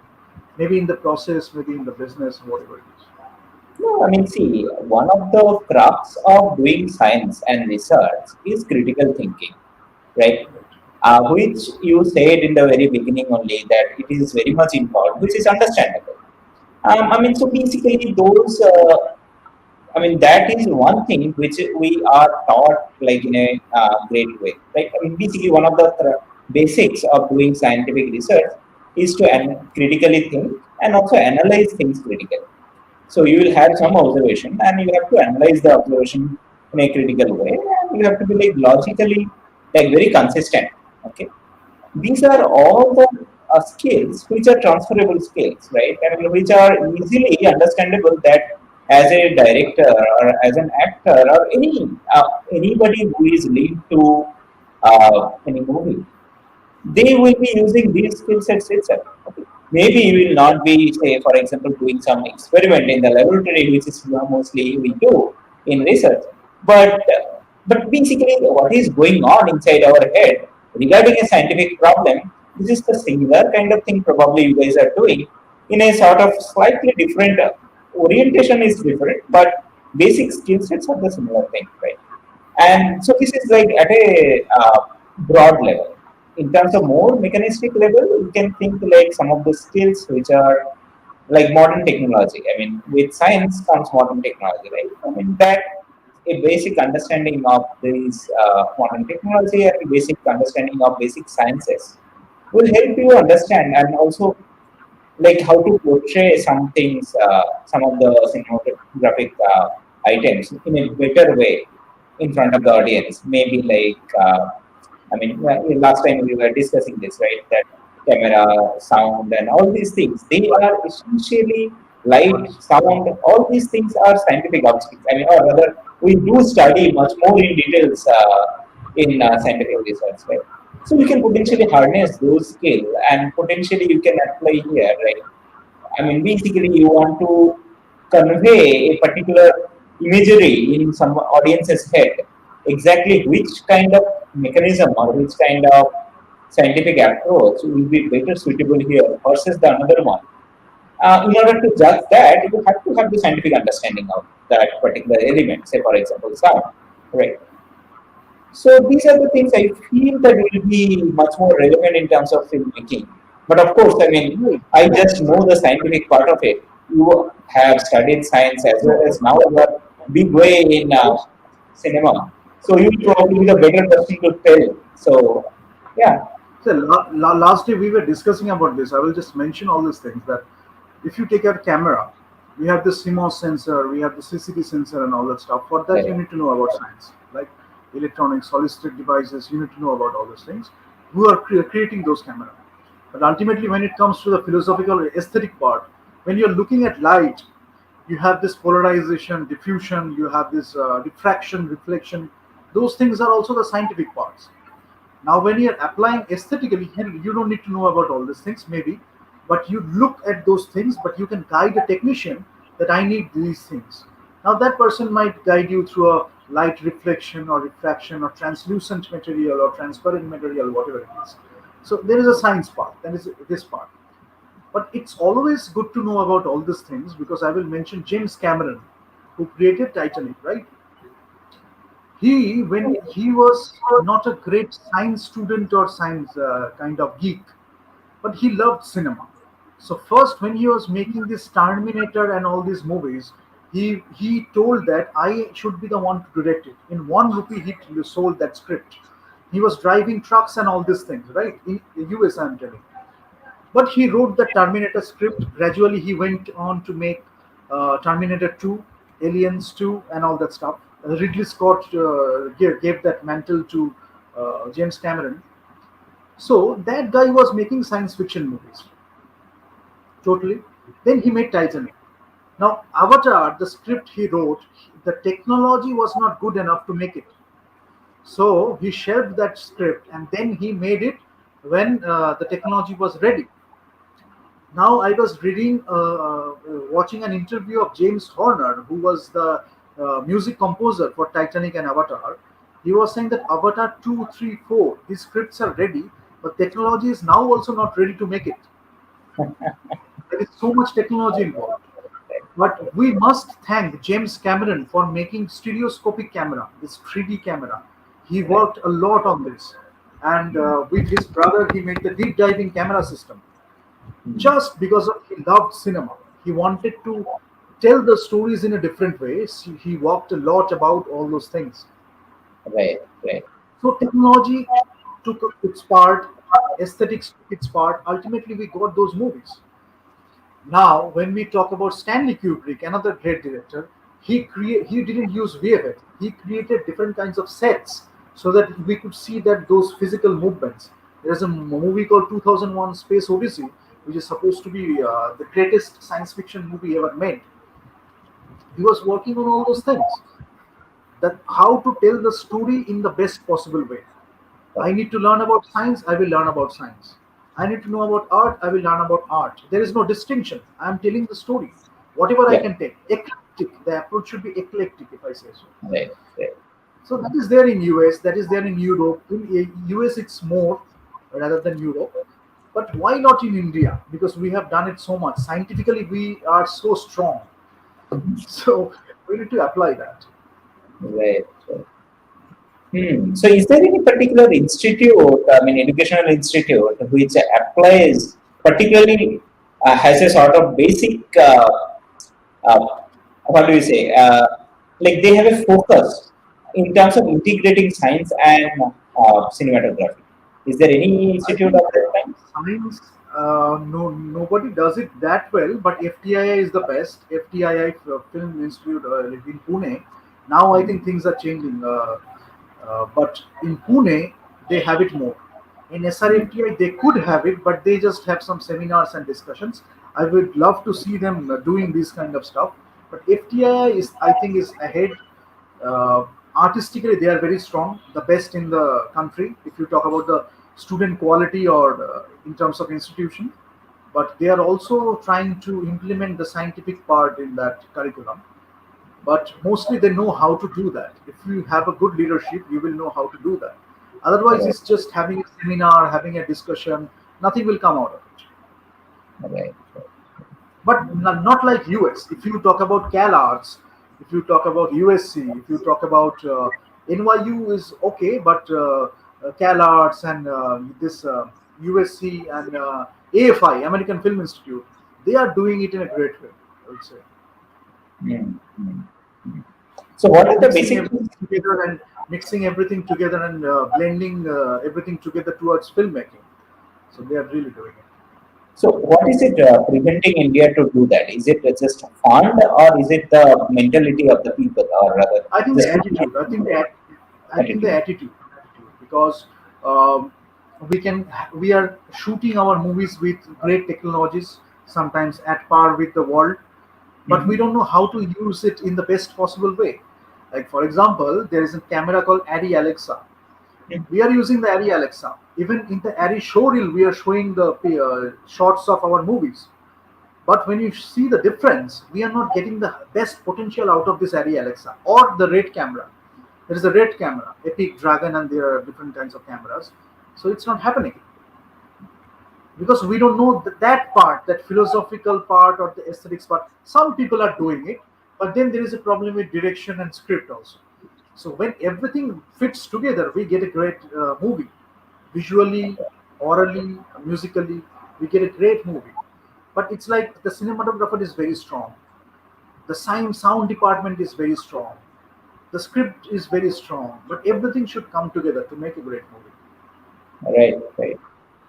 Maybe in the process, maybe in the business, whatever it is. No, I mean, see, one of the crux of doing science and research is critical thinking, right? Which you said in the very beginning only that it is very much involved, which is understandable. I mean, so basically, I mean, that is one thing which we are taught like in a great way, right? I mean, basically, one of the basics of doing scientific research is to critically think and also analyze things critically. So you will have some observation and you have to analyze the observation in a critical way, and you have to be like logically like very consistent. Okay, these are all the skills which are transferable skills, right? I mean, which are easily understandable that as a director or as an actor or anybody who is linked to any movie, they will be using these skill sets itself. Okay. Maybe you will not be, say, for example, doing some experiment in the laboratory, which is mostly we do in research. But basically, what is going on inside our head regarding a scientific problem, this is the similar kind of thing probably you guys are doing in a sort of slightly different orientation is different, but basic skill sets are the similar thing, right? And so this is like at a broad level. In terms of more mechanistic level, you can think like some of the skills which are like modern technology. I mean, with science comes modern technology, right? I mean, that a basic understanding of these modern technology and a basic understanding of basic sciences will help you understand and also like how to portray some things, some of the cinematographic items in a better way in front of the audience. Maybe like, I mean, last time we were discussing this, right? That camera, sound, and all these things, they are essentially light, sound, all these things are scientific objects. I mean, or rather, we do study much more in details in scientific research, right? So we can potentially harness those skills and potentially you can apply here, right? I mean, basically, you want to convey a particular imagery in some audience's head. Exactly which kind of mechanism or which kind of scientific approach will be better suitable here versus the another one. In order to judge that, you have to have the scientific understanding of that particular element. Say, for example, sound, right? So these are the things I feel that will be much more relevant in terms of filmmaking. But of course, I mean, I just know the scientific part of it. You have studied science as well as now you are big way in cinema. So you will probably be the better person to tell. So yeah, So last day we were discussing about this. I will just mention all these things that if you take a camera, we have the CMOS sensor, we have the CCD sensor, and all that stuff. For yeah, that, you need to know about science, like electronics, solid state devices. You need to know about all those things. Who are creating those cameras? But ultimately, when it comes to the philosophical or aesthetic part, when you're looking at light, you have this polarization, diffusion, you have this diffraction, reflection. Those things are also the scientific parts. Now, when you're applying aesthetically, you don't need to know about all these things, maybe, but you look at those things, but you can guide a technician that I need these things. Now, that person might guide you through a light reflection or refraction or translucent material or transparent material, whatever it is. So, there is a science part, that is this part. But it's always good to know about all these things because I will mention James Cameron, who created Titanic, right? He, when he was not a great science student or science kind of geek, but he loved cinema. So first, when he was making this Terminator and all these movies, he told that I should be the one to direct it. In 1 rupee, he sold that script. He was driving trucks and all these things, right? In the US, I'm telling. But he wrote the Terminator script. Gradually, he went on to make Terminator 2, Aliens 2, and all that stuff. Ridley Scott gave that mantle to James Cameron. So that guy was making science fiction movies, totally. Then he made Titanic. Now, Avatar, the script he wrote, the technology was not good enough to make it. So he shelved that script and then he made it when the technology was ready. Now I was watching an interview of James Horner, who was the music composer for Titanic and Avatar. He was saying that Avatar 2, 3, 4, these scripts are ready, but technology is now also not ready to make it. There is so much technology involved. But we must thank James Cameron for making stereoscopic camera, this 3D camera. He Right. worked a lot on this. And with his brother, he made the deep diving camera system Mm. just because of he loved cinema. He wanted to tell the stories in a different way. So he walked a lot about all those things. Right. Right. So technology took its part, aesthetics took its part. Ultimately, we got those movies. Now, when we talk about Stanley Kubrick, another great director, he didn't use VFX. He created different kinds of sets so that we could see that those physical movements. There's a movie called 2001: Space Odyssey, which is supposed to be the greatest science fiction movie ever made. He was working on all those things. That how to tell the story in the best possible way. I need to learn about science, I will learn about science. I need to know about art, I will learn about art. There is no distinction. I am telling the story. Whatever I Yeah. can take. Eclectic. The approach should be eclectic, if I say so. Right. Right. So that is there in US, that is there in Europe. In US, it's more rather than Europe. But why not in India? Because we have done it so much. Scientifically, we are so strong. So we need to apply that. Right. Right. So, is there any particular institute, I mean, educational institute, which applies particularly has a sort of basic, uh, what do you say, like they have a focus in terms of integrating science and cinematography? Is there any I institute think of that kind? science, no, nobody does it that well, but FTII is the best. FTII Film Institute in Pune. Now I think things are changing, but in Pune they have it more. In SRFTI they could have it, but they just have some seminars and discussions. I would love to see them doing this kind of stuff. But FTII is, I think, is ahead. uh, Artistically, they are very strong, the best in the country. If you talk about the student quality or in terms of institution, but they are also trying to implement the scientific part in that curriculum. But mostly, they know how to do that. If you have a good leadership, you will know how to do that. Otherwise, Right, it's just having a seminar, having a discussion. Nothing will come out of it. right, But not like US. If you talk about Cal Arts, if you talk about USC, if you talk about NYU is okay, but Cal Arts and this USC and AFI, American Film Institute, they are doing it in a great way, I would say. Mm, mm, mm. So, what are the Mixing basic? everything together and mixing everything together and blending everything together towards filmmaking. So they are really doing it. So, what is it preventing India to do that? Is it just a fund, or is it the mentality of the people, or rather, I think the the student attitude. I think the attitude? attitude because um, we are shooting our movies with great technologies, sometimes at par with the world, but we Mhm. don't know how to use it in the best possible way. Like for example, there is a camera called Addy Alexa. Mhm. We are using the Addy Alexa. Even in the Addy showreel, we are showing the shots of our movies. But when you see the difference, we are not getting the best potential out of this Arri Alexa or the red camera. There is a red camera, Epic Dragon, and there are different kinds of cameras. So it's not happening because we don't know that part, that philosophical part or the aesthetics part. Some people are doing it, but then there is a problem with direction and script also. So when everything fits together, we get a great movie, visually, orally, musically. We get a great movie. But it's like the cinematographer is very strong, the sound department is very strong, the script is very strong, but everything should come together to make a great movie. Right, right.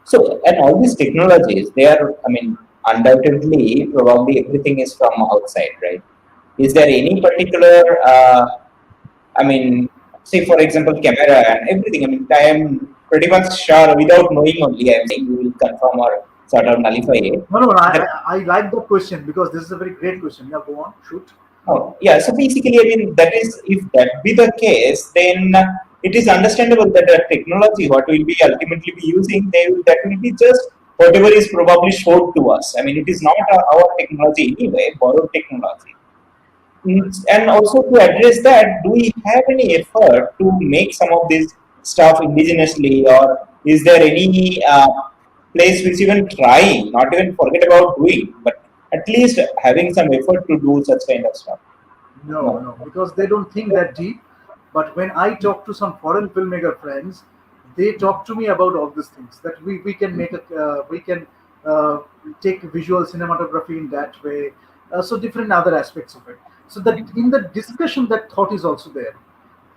So, and all these technologies, they are, I mean, undoubtedly, probably everything is from outside, right? Is there any particular, I mean, say for example, camera and everything? I mean, I am pretty much sure, without knowing only, I am saying you will confirm or sort of nullify it. No, no, The I like the question because this is a very great question. Yeah, go on, shoot. Oh, yeah. So basically, I mean, that is, if that be the case, then it is understandable that the technology, what will be ultimately be using, they will, that will be just whatever is probably showed to us. I mean, it is not our technology anyway, borrowed technology. And also to address that, do we have any effort to make some of this stuff indigenously, or is there any place which even trying, not even forget about doing, but at least having some effort to do such kind of stuff? No, No. no, because they don't think that deep. But when I talk to some foreign filmmaker friends, they talk to me about all these things that we can make a we can uh, take visual cinematography in that way. So different other aspects of it. So that in the discussion, that thought is also there.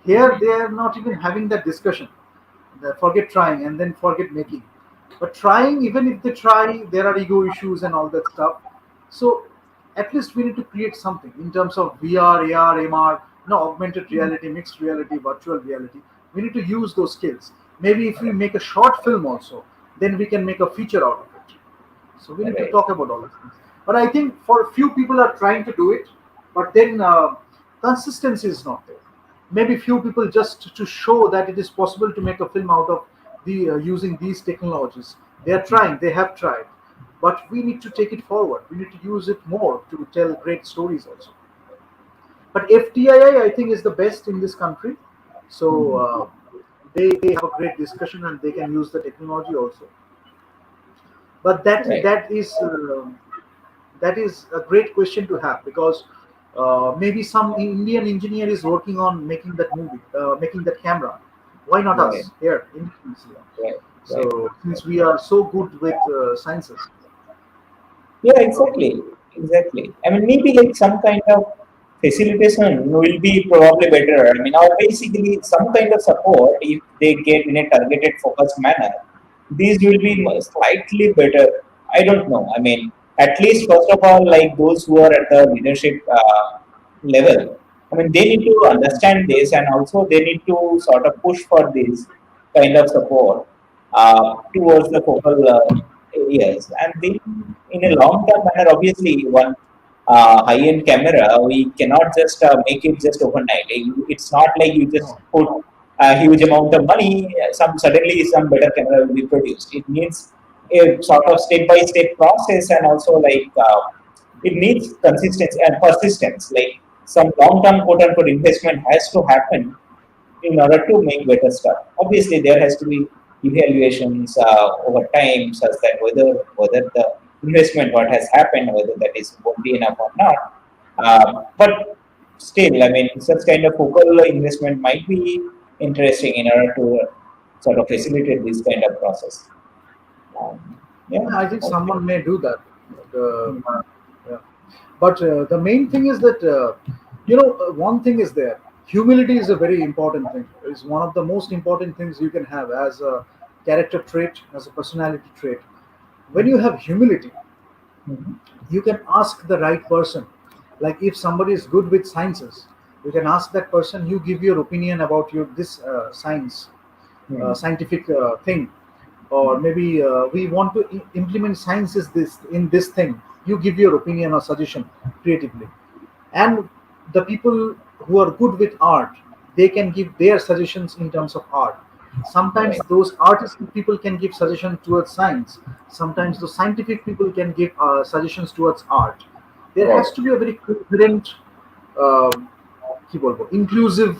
Here they are not even having that discussion. They forget trying and then forget making. But trying, even if they try, there are ego issues and all that stuff. So at least we need to create something in terms of VR, AR, MR, no, augmented reality, mixed reality, virtual reality. We need to use those skills. Maybe if we make a short film also, then we can make a feature out of it. So we need to Right. talk about all these things. But I think for a few people are trying to do it, but then consistency is not there. Maybe few people just to show that it is possible to make a film out of using these technologies. They are trying. They have tried, but we need to take it forward. We need to use it more to tell great stories also. But FTII, I think, is the best in this country. So they have a great discussion and they can use the technology also. But Right. that is a great question to have because maybe some Indian engineer is working on making that movie, making that camera. Why not Right. us here in India? Right. Right. So since we are so good with sciences, Yeah, so exactly. Exactly. I mean, maybe like some kind of facilitation will be probably better. I mean, or basically some kind of support if they get in a targeted, focused manner. These will be slightly better. I don't know. I mean, at least first of all, like those who are at the leadership level, I mean, they need to understand this, and also they need to sort of push for this kind of support towards the focal areas. And then, in a long-term manner, obviously, one high-end camera, we cannot just make it just overnight. It's not like you just no, put a huge amount of money, some suddenly some better camera will be produced. It needs a sort of step-by-step process, and also like it needs consistency and persistence. Like some long-term quote-unquote investment has to happen in order to make better stuff. Obviously, there has to be evaluations over time, such that whether the investment what has happened, whether that is worthy enough or not. But still, I mean, such kind of focal investment might be interesting in order to sort of facilitate this kind of process. Yeah, I think okay. someone may do that. But, yeah. But the main thing is that one thing is there. Humility is a very important thing. It's one of the most important things you can have as a character trait, as a personality trait. When you have humility, Mhm. you can ask the right person. Like if somebody is good with sciences, you can ask that person. You give your opinion about your this Mhm. scientific thing, or maybe we want to implement sciences this in this thing. You give your opinion or suggestion creatively, and the people who are good with art, they can give their suggestions in terms of art. Sometimes Right. those artistic people can give suggestions towards science. Sometimes the scientific people can give suggestions towards art. There Right. has to be a very coherent um, কি বলবো, inclusive,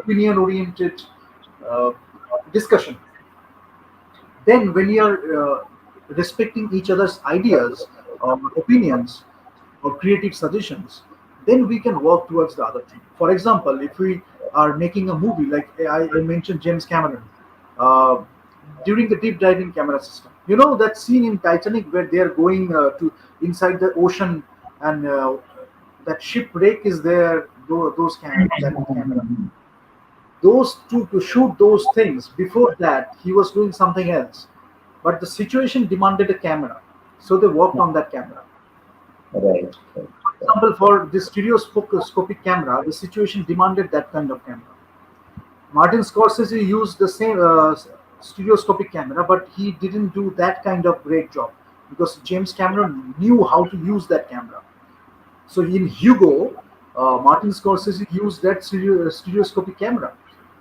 opinion oriented uh, discussion. Then when you are respecting each other's ideas or opinions or creative suggestions, then we can work towards the other thing. For example, if we are making a movie, like I mentioned James Cameron, uh, during the deep diving camera system, you know that scene in Titanic where they are going to inside the ocean, and that shipwreck is there, that camera, those two to shoot those things. Before that he was doing something else, but the situation demanded a camera, so they worked on that camera. Right. Right. For example, for the stereoscopic camera, the situation demanded that kind of camera. Martin Scorsese used the same stereoscopic camera, but he didn't do that kind of great job because James Cameron knew how to use that camera. So in Hugo, Martin Scorsese used that stereoscopic camera.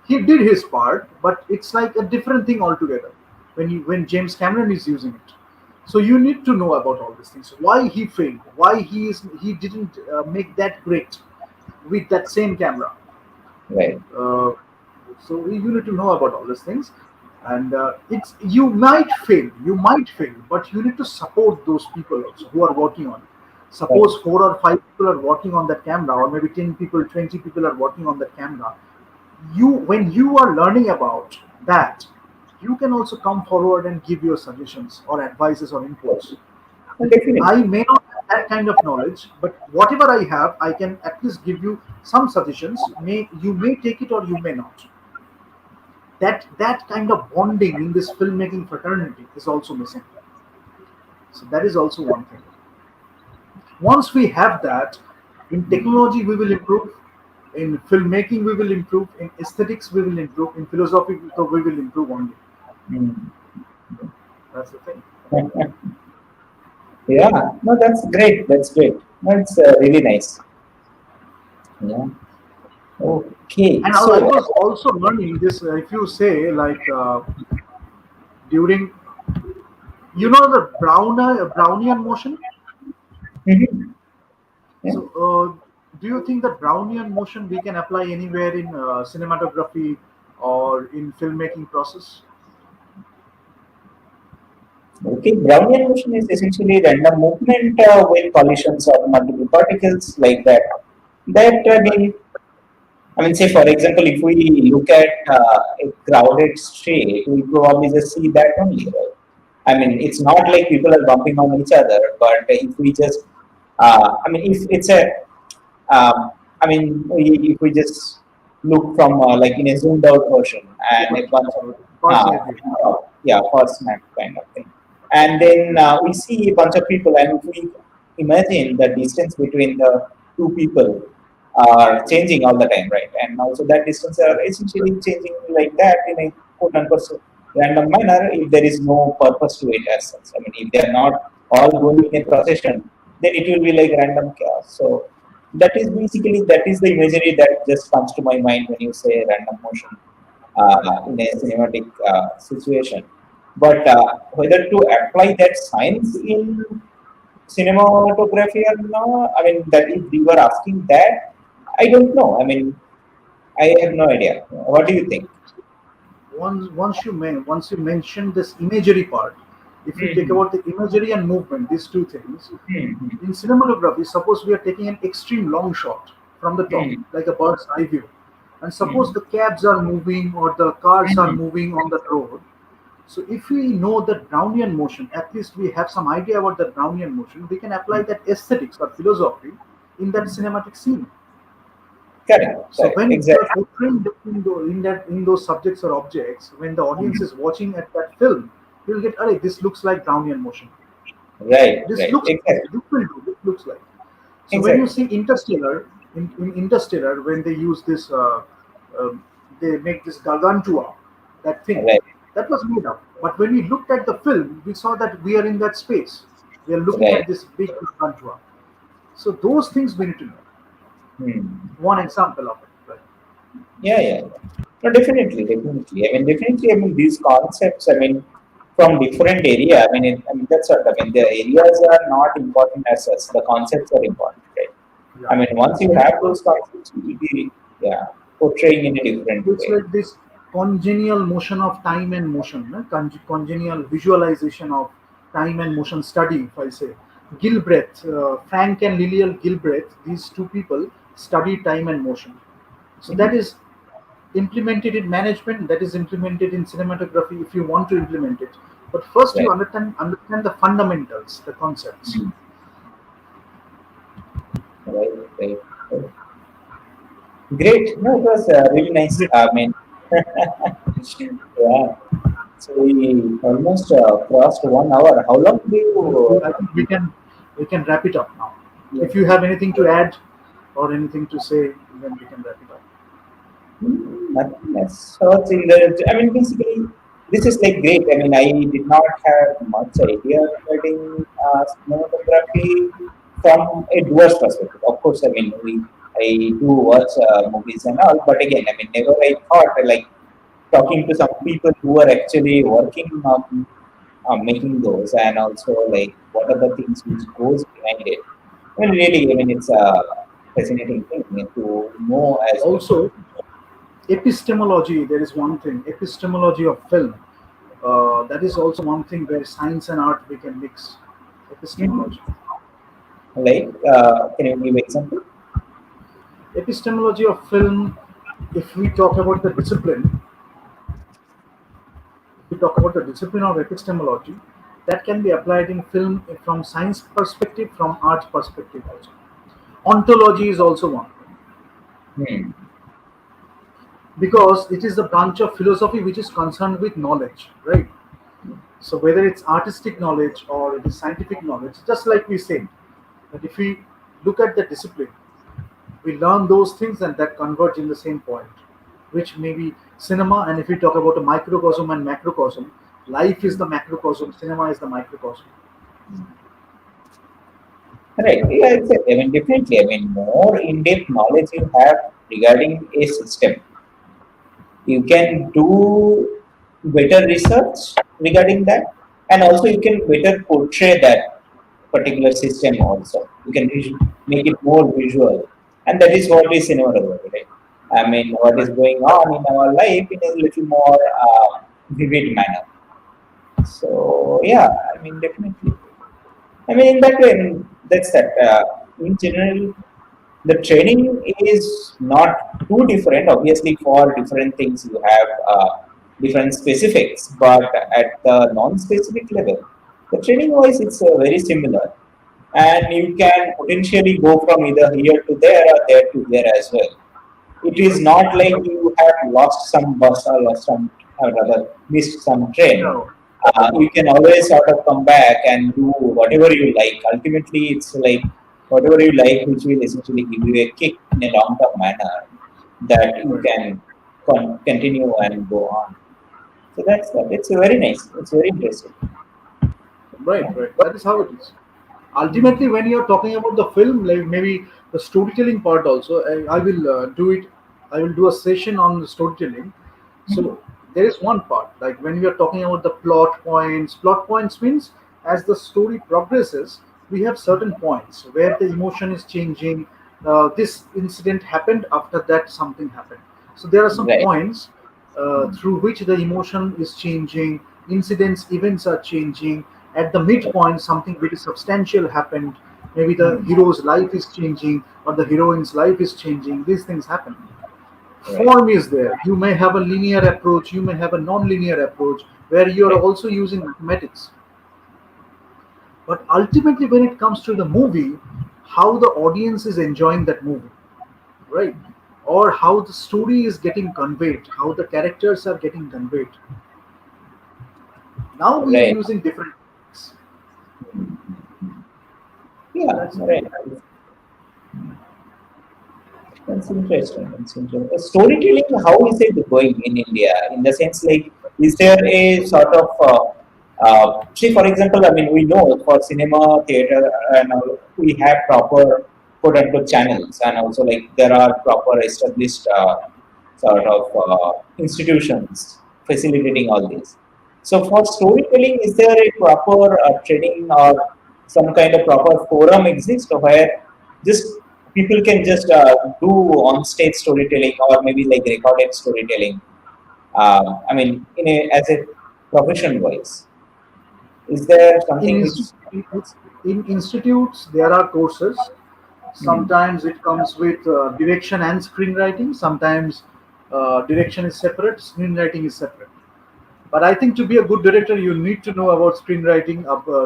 He did his part, but it's like a different thing altogether when James Cameron is using it. So you need to know about all these things. Why he failed? Why he didn't make that great with that same camera? Right. Uh, so you need to know about all these things, and it's you might fail, but you need to support those people also who are working on it. Right. Suppose 4 or 5 people are working on that camera, or maybe 10 people, 20 people are working on that camera. You when you are learning about that, you can also come forward and give your suggestions or advices or inputs. Well, definitely. I may not have that kind of knowledge, but whatever I have, I can at least give you some suggestions. May you may take it or you may not. That kind of bonding in this filmmaking fraternity is also missing. So that is also one thing. Once we have that, in technology we will improve, in filmmaking we will improve, in aesthetics we will improve, in philosophy we will improve only. Mm. That's the thing. Yeah, no, that's great. That's great. That's really nice. Yeah. Okay. And I So, was also learning this. If you say like during, you know, the Brownian motion. mhm, yeah. So, do you think that Brownian motion we can apply anywhere in cinematography or in filmmaking process? Okay. Brownian motion is essentially random movement with collisions of multiple particles like that. That Right. I mean, say for example, if we look at a crowded street, we probably just see that only, right? I mean, it's not like people are bumping on each other, but if we just, I mean, if it's a I mean, if we just look from like in a zoomed out version and a bunch of, Bird's eye uh, view. yeah, first map kind of thing. And then we see a bunch of people, and if we imagine the distance between the two people are changing all the time, right? And also that distance are essentially changing like that in a quote unquote random manner if there is no purpose to it as such. I mean, if they are not all going in a procession, then it will be like random chaos. So that is the imagery that just comes to my mind when you say random motion in a cinematic situation. But whether to apply that science in cinematography or not, I mean, that if you were asking that, I don't know. I mean, I have no idea. What do you think? Once you mention this imagery part, if you take Mhm. about the imagery and movement, these two things, Mhm. in cinematography, suppose we are taking an extreme long shot from the top, Mhm. like a bird's eye view, and suppose Mhm. the cabs are moving or the cars are Mhm. moving on the road. So if we know the Brownian motion, at least we have some idea about the Brownian motion, we can apply that aesthetics or philosophy in that cinematic scene. Correct, So correct, when you are exactly. portraying in those subjects or objects, when the audience is watching at that film, you'll get, "Arey, this looks like Brownian motion. Right, This right, looks like exactly, this will do. This looks like." So when you exactly. see Interstellar, in Interstellar, when they use this, they make this gargantua, that thing, Right, that was made up. But when we looked at the film, we saw that we are in that space. We are looking right. at this big gargantua. So those things we need to know. Hmm. One example of it. Right? Yeah, yeah, yeah. No, definitely, definitely. I mean, definitely. I mean, these concepts. I mean, from different area. I mean, that's what. I mean, the areas are not important as such. The concepts are important, right? Yeah. I mean, once you have Because those concepts, you will be, yeah, portraying in a different it's way. like this congenial motion of time and motion, no? Congenial visualization of time and motion study. If I say Gilbreth, Frank and Lilian Gilbreth, these two people study time and motion. So that Mhm. is implemented in management. That is implemented in cinematography. If you want to implement it, but first you Right. understand the fundamentals, the concepts. Mhm. Right. Right. Right. Great. No, it was really nice. Great. I mean, yeah. So we almost crossed 1 hour. How long do you? I think we can wrap it up now. If you have anything to add or anything to say, then we can wrap it up. Nothing as such in the. I mean, basically. this is like great. I mean, I did not have much idea regarding cinematography from a viewer's perspective. Of course, I mean, I do watch movies and all, but again, I mean, never I thought like talking to some people who are actually working on making those, and also like what are the things which goes behind it. I mean, really, I mean, it's a fascinating thing to know as well. Also, epistemology, there is one thing, epistemology of film. That is also one thing where science and art we can mix. Mhm. Epistemology. Like, can you give example? Epistemology of film, if we talk about the discipline, if we talk about the discipline of epistemology, that can be applied in film from science perspective, from art perspective also. Ontology is also one Hmm. because it is the branch of philosophy which is concerned with knowledge, right? So whether it's artistic knowledge or it is scientific knowledge, just like we said, that if we look at the discipline, we learn those things and that converge in the same point, which may be cinema. And if we talk about a microcosm and macrocosm, life is the macrocosm, cinema is the microcosm. Right. Yeah, exactly. I mean, definitely. I mean, more in-depth knowledge you have regarding a system, you can do better research regarding that, and also you can better portray that particular system. Also, you can make it more visual, and that is what is cinematography, right? I mean, what is Right, going on in our life in a little more vivid manner. So yeah, I mean, definitely. I mean, in that way, I mean, that's that. In general, the training is not too different. Obviously, for different things, you have different specifics, but at the non-specific level, the training wise, it's very similar. And you can potentially go from either here to there or there to there as well. It is not like you have lost some bus or lost some, or rather, missed some train. no, You can always sort of come back and do whatever you like. Ultimately, it's like whatever you like, which will essentially give you a kick in a long term manner that you right, can continue and go on. So that's that. It's very nice. It's very interesting. right, Yeah. right. That is how it is. Ultimately, when you're talking about the film, like maybe the storytelling part also, I will do it. I will do a session on the storytelling. So there is one part, like when we are talking about the plot points. Plot points means as the story progresses, we have certain points where the emotion is changing. This incident happened, after that something happened. So there are some Right. points through which the emotion is changing, incidents, events are changing. At the midpoint, something very substantial happened. Maybe the hero's life is changing or the heroine's life is changing. These things happen. Right. Form is there. You may have a linear approach, you may have a non-linear approach where you are Right. also using mathematics. But ultimately, when it comes to the movie, how the audience is enjoying that movie, right? Or how the story is getting conveyed, how the characters are getting conveyed. Now we are Right. using different techniques. Yeah. That's it. Right. That's interesting. That's interesting. Storytelling, how is it going in India? In the sense, like, is there a sort of, say, for example, I mean, we know for cinema, theater, and all, we have proper quote unquote channels, and also like there are proper established sort of institutions facilitating all this. So, for storytelling, is there a proper training or some kind of proper forum exist where just people can just do on stage storytelling or maybe like recorded storytelling? I mean, as a profession wise, is there In, something which? insti- in institutes, there are courses. Hmm, Sometimes it comes with direction and screenwriting. Sometimes direction is separate, screenwriting is separate. But I think to be a good director, you need to know about screenwriting.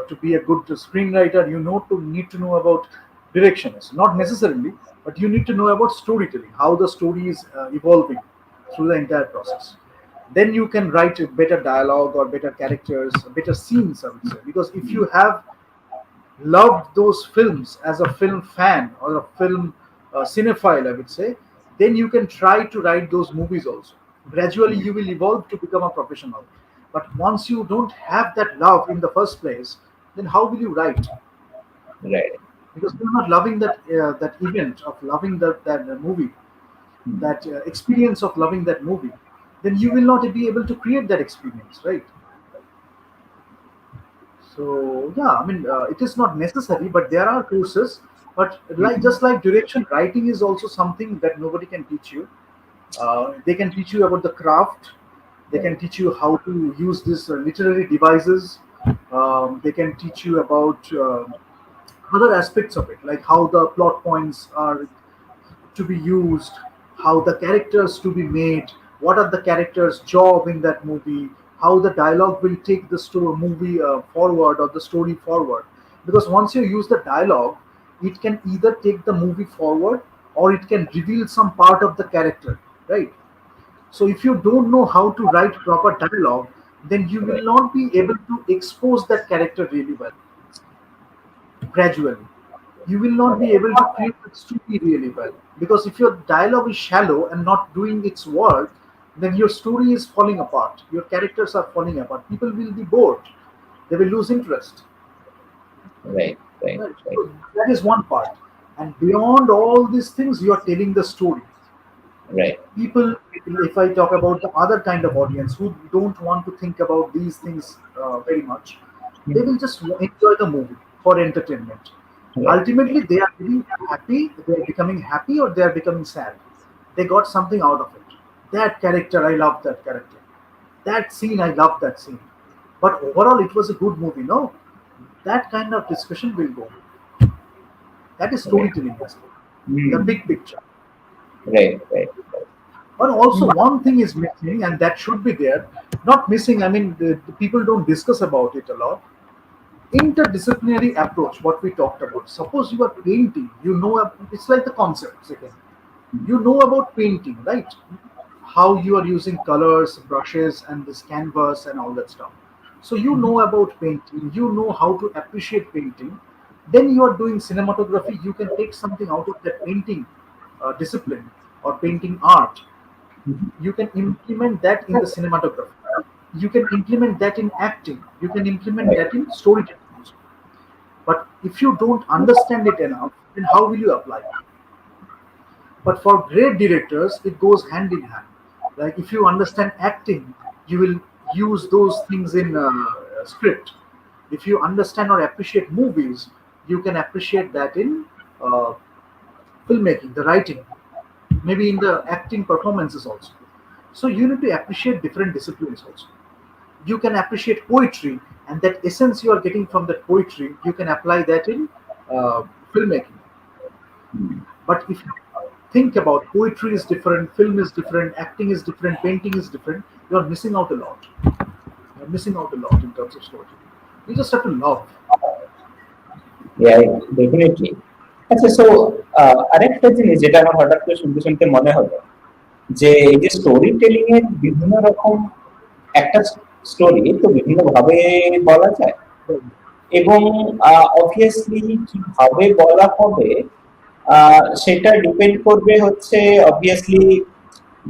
To be a good screenwriter, you know to need to know about directions. Not necessarily, but you need to know about storytelling, how the story is evolving through the entire process. Then you can write a better dialogue or better characters, better scenes, I would say. Because if you have loved those films as a film fan or a film cinephile, I would say, then you can try to write those movies also. Gradually, you will evolve to become a professional. But once you don't have that love in the first place, then how will you write? right. Because you're not loving that event of loving that movie, Hmm. that experience of loving that movie, then you will not be able to create that experience, right? So yeah, I mean, it is not necessary, but there are courses. But like Hmm. just like direction, writing is also something that nobody can teach you. They can teach you about the craft. They Right, can teach you how to use these literary devices. They can teach you about other aspects of it, like how the plot points are to be used, how the characters to be made, what are the characters' job in that movie, how the dialogue will take the story movie forward or the story forward. Because once you use the dialogue, it can either take the movie forward or it can reveal some part of the character, right? So if you don't know how to write proper dialogue, then you will right, not be able to expose that character really well gradually. You will not be able to create the story really well. Because if your dialogue is shallow and not doing its work, then your story is falling apart. Your characters are falling apart. People will be bored. They will lose interest. right, right, Right? right, So that is one part. And beyond all these things, you are telling the story. right. People, if I talk about the other kind of audience who don't want to think about these things very much, they Hmm. will just enjoy the movie for entertainment. Right, Ultimately they are getting happy, they are becoming happy or they are becoming sad. They got something out of it. That character, I love that character. That scene, I love that scene. But overall it was a good movie. No, that kind of discussion will go. That is right. storytelling, basically, the Hmm. big picture. Right, right, right. But also one thing is missing, and that should be there. Not missing. I mean, the people don't discuss about it a lot. Interdisciplinary approach. What we talked about. Suppose you are painting. You know, it's like the concepts again. You know about painting, right? How you are using colors, brushes, and this canvas and all that stuff. So you know about painting. You know how to appreciate painting. Then you are doing cinematography. You can take something out of that painting discipline or painting art. You can implement that in the cinematography. You can implement that in acting. You can implement Right, that in storytelling also. But if you don't understand it enough, then how will you apply it? But for great directors, it goes hand in hand. Like if you understand acting, you will use those things in script. If you understand or appreciate movies, you can appreciate that in uh, filmmaking, the writing, maybe in the acting performances also. So you need to appreciate different disciplines also. You can appreciate poetry, and that essence you are getting from that poetry, you can apply that in filmmaking. But if you think about poetry is different, film is different, acting is different, painting is different, you are missing out a lot. You're missing out a lot in terms of storytelling. You just have to love. yeah, yeah, definitely. আচ্ছা, so আরেকটা জিনিস যেটা আমার হঠাৎ করে শুনতে শুনতে মনে হলো, যে এই যে স্টোরি টেলিং এর বিভিন্ন রকম, একটা স্টোরি তো বিভিন্ন ভাবে বলা যায়, এবং অবভিয়াসলি কিভাবে বলা হবে সেটা ডিপেন্ড করবে হচ্ছে অবভিয়াসলি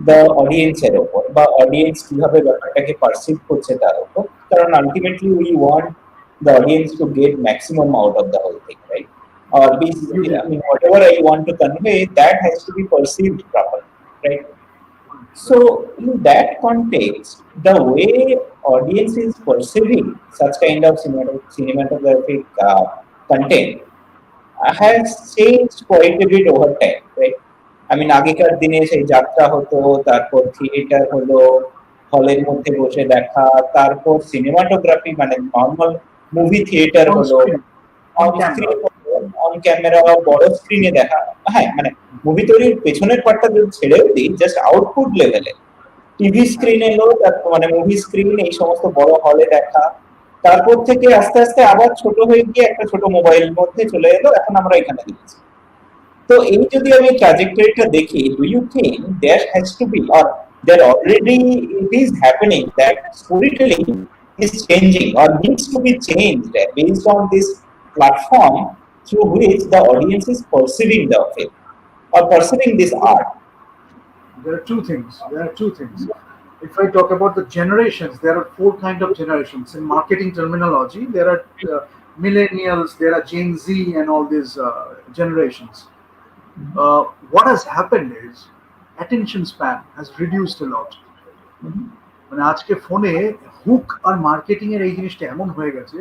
দ্য অডিয়েন্সের ওপর, বা অডিয়েন্স কিভাবে ব্যাপারটাকে পারসিভ করছে তার উপর। কারণ ultimately we want the audience to get maximum out of the whole thing, right? Or be, You I did. mean, whatever I want to convey, that has to be perceived properly, right? So, in that context, the way audience is perceiving such kind of cinematographic content has changed quite a bit over time, right? I mean, আগেকার দিনে সেই যাত্রা হতো, তারপর theatre হলো, হলের মধ্যে বসে দেখা, তারপর সিনেমাটোগ্রাফি মানে নর্মাল মুভি থিয়েটার On হলো, screen, on on camera. Screen, on camera বা বড় স্ক্রিনে দেখা। হ্যাঁ, মানে মুভি তৈরির পেছনের পার্টটা যদি ছেড়েও দিই, জাস্ট আউটপুট লেভেলে টিভি হ্যাঁ, স্ক্রিন এলো, তারপর মানে মুভি স্ক্রিন, এই সমস্ত বড় হলে দেখা। তারপর থেকে আস্তে আস্তে আবার ছোট হয়ে গিয়ে একটা ছোট মোবাইলের মধ্যে চলে এলো, এখন আমরা এখানে দেখছি। তো এই যদি আমি ট্রাজেক্টরিটা দেখি, do you think there has to be, or there already it is happening, that story telling is changing or needs to be changed based on this platform through which the audience is perceiving the film or perceiving this art? there are two things. There are two things. If I talk about the generations, there are four kind of generations in marketing terminology. There are millennials, there are Gen Z, and all these generations. What has happened is attention span has reduced a lot. মানে আজকে ফোনে hook আর marketing এর এই জিনিসটা এমন হয়ে গেছে,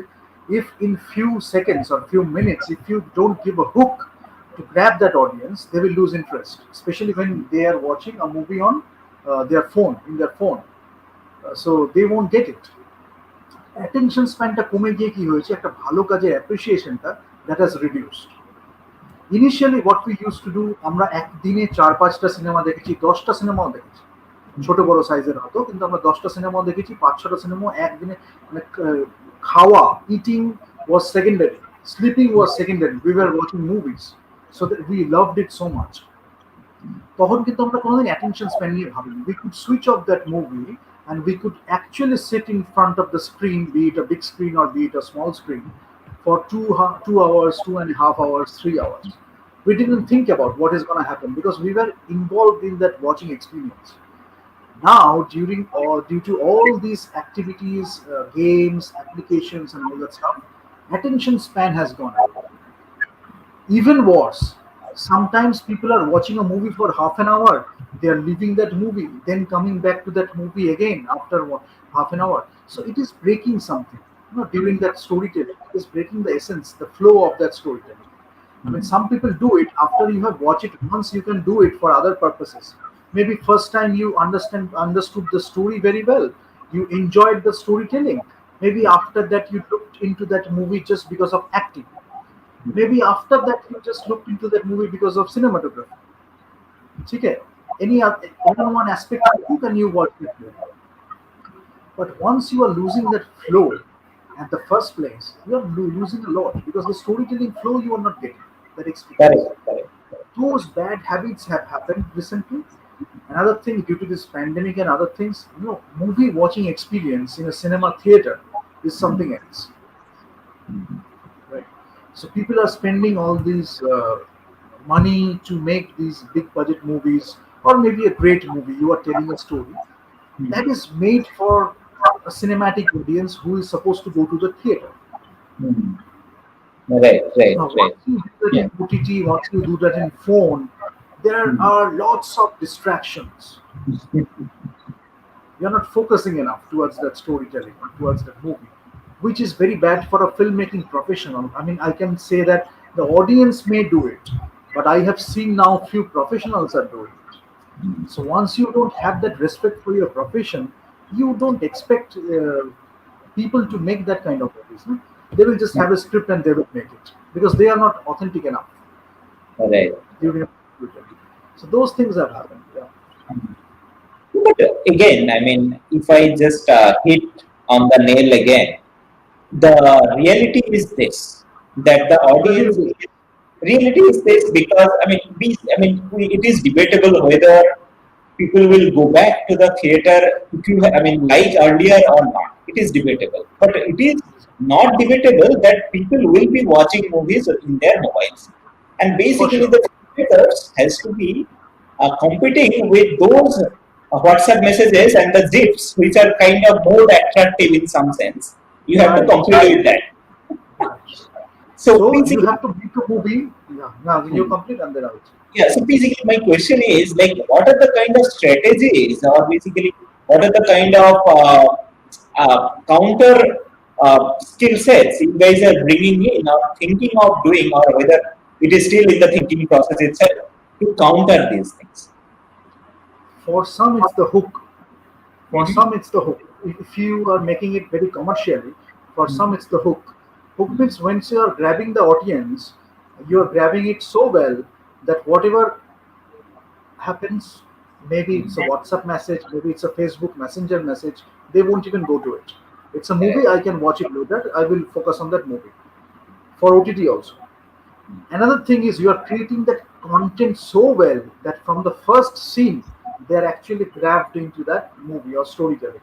if in few seconds or few minutes if you don't give a hook to grab that audience, they will lose interest, especially when they are watching a movie on their phone, in their phone. So they won't get it. Attention স্প্যানটা কমে গিয়ে কি হয়েছে, একটা ভালো কাজের অ্যাপ্রিসিয়েশনটা that has reduced. Initially what we use to do, আমরা একদিনে 4-5টা সিনেমা দেখেছি, 10টা সিনেমাও দেখেছি, ছোট বড় সাইজের হতো, কিন্তু আমরা 10টা সিনেমাও দেখেছি, 5-6টা সিনেমা একদিনে। মানে খাওয়া, eating was secondary, sleeping was secondary, we were watching movies, so that we loved it so much. তখন কিন্তু আমরা কোনোদিন অ্যাটেনশন স্প্যান নিয়ে ভাবিনি। We could switch off that movie and we could actually sit in front of the screen, be it a big screen or be it a small screen, for 2 hours, 2.5 hours, 3 hours. We didn't think about what is going to happen because we were involved in that watching experience. Now, due to all these activities, games, applications, and all that stuff, attention span has gone up. Even worse, sometimes people are watching a movie for half an hour, they are leaving that movie, then coming back to that movie again after half an hour. So it is breaking something. During that storytelling, it is breaking the essence, the flow of that storytelling. I mean, some people do it after you have watched it once. You can do it for other purposes. Maybe first time you understood the story very well. You enjoyed the storytelling. Maybe after that you looked into that movie just because of acting. Maybe after that you just looked into that movie because of cinematography. Okay? Any one aspect of it, and you watch it. But once you are losing that flow at the first place, you are losing a lot because the storytelling flow you are not getting that experience. Correct. Those bad habits have happened recently. Another thing, due to this pandemic and other things, movie watching experience in a cinema theater is something else. Right. So people are spending all these money to make these big budget movies, or maybe a great movie. You are telling a story that is made for a cinematic audience who is supposed to go to the theater. Right. Now, once you do that in OTT, once you do that in phone, there are lots of distractions. You're not focusing enough towards that storytelling or towards that movie, which is very bad for a filmmaking professional. I mean, I can say that the audience may do it, but I have seen now few professionals are doing it. So once you don't have that respect for your profession, you don't expect people to make that kind of movies. No? They will just have a script and they will make it because they are not authentic enough. Right. So those things have happened. Yeah. But again, I mean, if I just hit on the nail again, the reality is this, that the audience reality is this, because it is debatable whether people will go back to the theater like earlier or not. It is debatable, but it is not debatable that people will be watching movies in their mobiles, and basically the theaters has to be competing with those WhatsApp messages and the zips, which are kind of more attractive in some sense. You have to compete with that. So you have to make a movie. Yeah, now you complete and then out. Yeah, so basically my question is, like, what are the kind of strategies, or basically what are the kind of counter skill sets you guys are bringing in or thinking of doing, or whether it is still in the thinking process itself, to counter these things? For some, it's the hook. For some, it's the hook. If you are making it very commercially, for some, it's the hook. Hook means once you are grabbing the audience, you are grabbing it so well that whatever happens, maybe it's a WhatsApp message, maybe it's a Facebook Messenger message, they won't even go to it. It's a movie, I can watch it later, I will focus on that movie. For OTT also. Another thing is you are creating that content so well that from the first scene, they are actually grabbed into that movie or storytelling.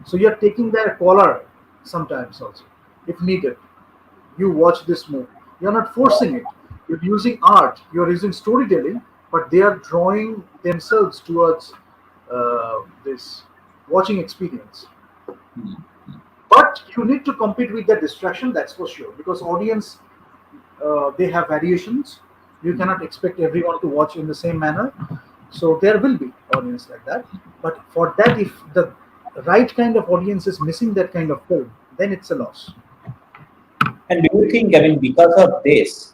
So you are taking their collar sometimes also, if needed. You watch this movie. You are not forcing it. You're using art. You're using storytelling, but they are drawing themselves towards this watching experience. Hmm. But you need to compete with the distraction, that's for sure, because audience, they have variations. You cannot expect everyone to watch in the same manner. So there will be audience like that. But for that, if the right kind of audience is missing that kind of film, then it's a loss. And do you think, I mean, because of this,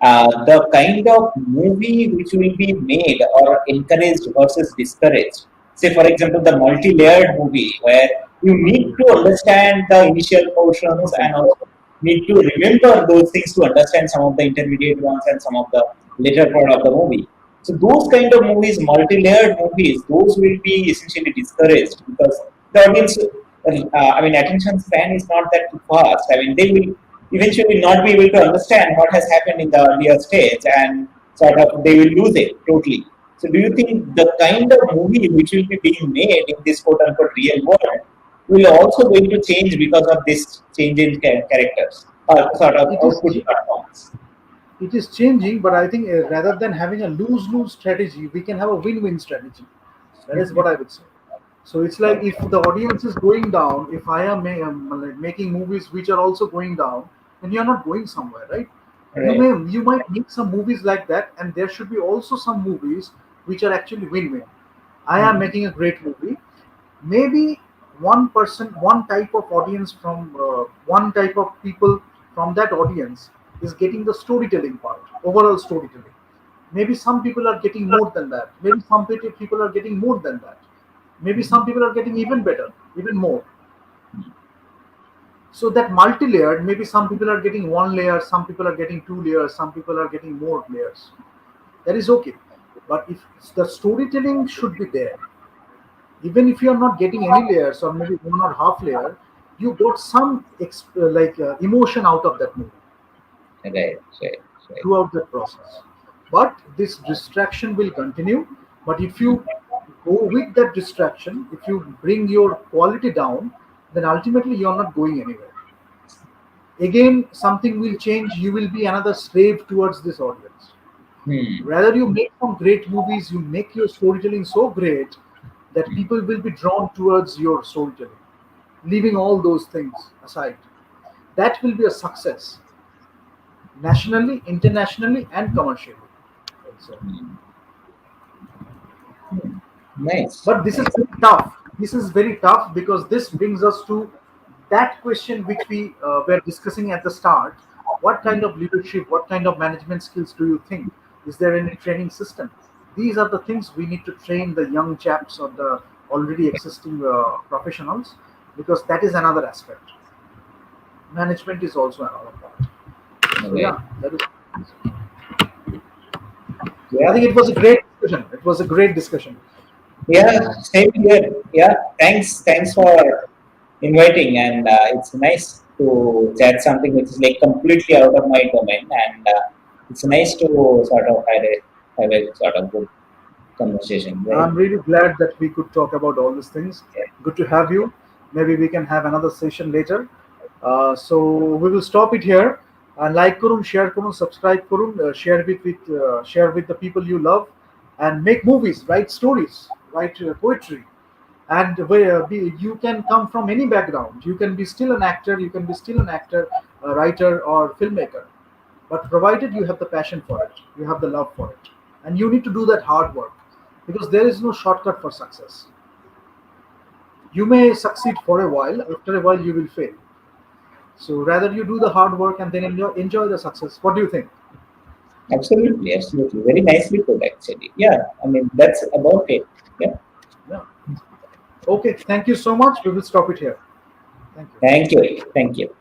the kind of movie which will be made or encouraged versus discouraged, say, for example, the multi layered movie where you need to understand the initial portions and also need to remember those things to understand some of the intermediate ones and some of the later part of the movie. So, those kind of movies, multi layered movies, those will be essentially discouraged because the audience, I mean, attention span is not that fast. I mean, they will eventually not be able to understand what has happened in the earlier stage and sort of they will lose it totally. So do you think the kind of movie which will be being made in this quote unquote real world will also going to change because of this change in characters or sort of It is output platforms? it is changing, but I think rather than having a lose-lose strategy, we can have a win-win strategy. That is what I would say. So it's like if the audience is going down, if I am like making movies which are also going down, then you're not going somewhere, right? Right. You might make some movies like that, and there should be also some movies which are actually win-win. I am Hmm. making a great movie. Maybe one person, one type of audience from one type of people from that audience is getting the storytelling part, overall storytelling. Maybe some people are getting more than that. Maybe some people are getting more than that. Maybe some people are getting even better, even more. So that multi-layered, maybe some people are getting one layer, some people are getting two layers, some people are getting more layers. That is okay. But if the storytelling should be there, even if you are not getting any layers or maybe one or half layer, you got some emotion out of that movie Right, right, right. throughout that process. But this distraction will continue. But if you go with that distraction, if you bring your quality down, then ultimately you're not going anywhere. Again, something will change. You will be another slave towards this audience. Hmm. Rather, you make some great movies, you make your storytelling so great that people will be drawn towards your storytelling, leaving all those things aside. That will be a success nationally, internationally, and commercially. Also. Hmm. Hmm. Nice, But this is nice. very tough. This is very tough because this brings us to that question which we were discussing at the start. What kind of leadership, what kind of management skills do you think? Is there any training system? These are the things we need to train the young chaps or the already existing professionals, because that is another aspect. Management is also another part. So Right. yeah, that is. I Yeah. think it was a great discussion. It was a great discussion. Yeah, same here. Yeah, thanks for inviting, and it's nice to chat something which is like completely out of my domain, and it's nice to sort of have a sort of good conversation, right? I'm really glad that we could talk about all these things. Yeah. Good to have you. Maybe we can have another session later. So we will stop it here. Like kurun, share kurun, subscribe kurun, share with the people you love, and make movies, write stories, write poetry, and you can come from any background. You can be still an actor. You can be still an actor, a writer, or filmmaker. But provided you have the passion for it, you have the love for it, and you need to do that hard work, because there is no shortcut for success. You may succeed for a while, after a while you will fail. So rather you do the hard work and then enjoy the success. What do you think? Absolutely, absolutely. Very nicely put, actually. Yeah, I mean that's about it. Yeah. Yeah. Okay, thank you so much. We will stop it here. Thank you. Thank you. Thank you.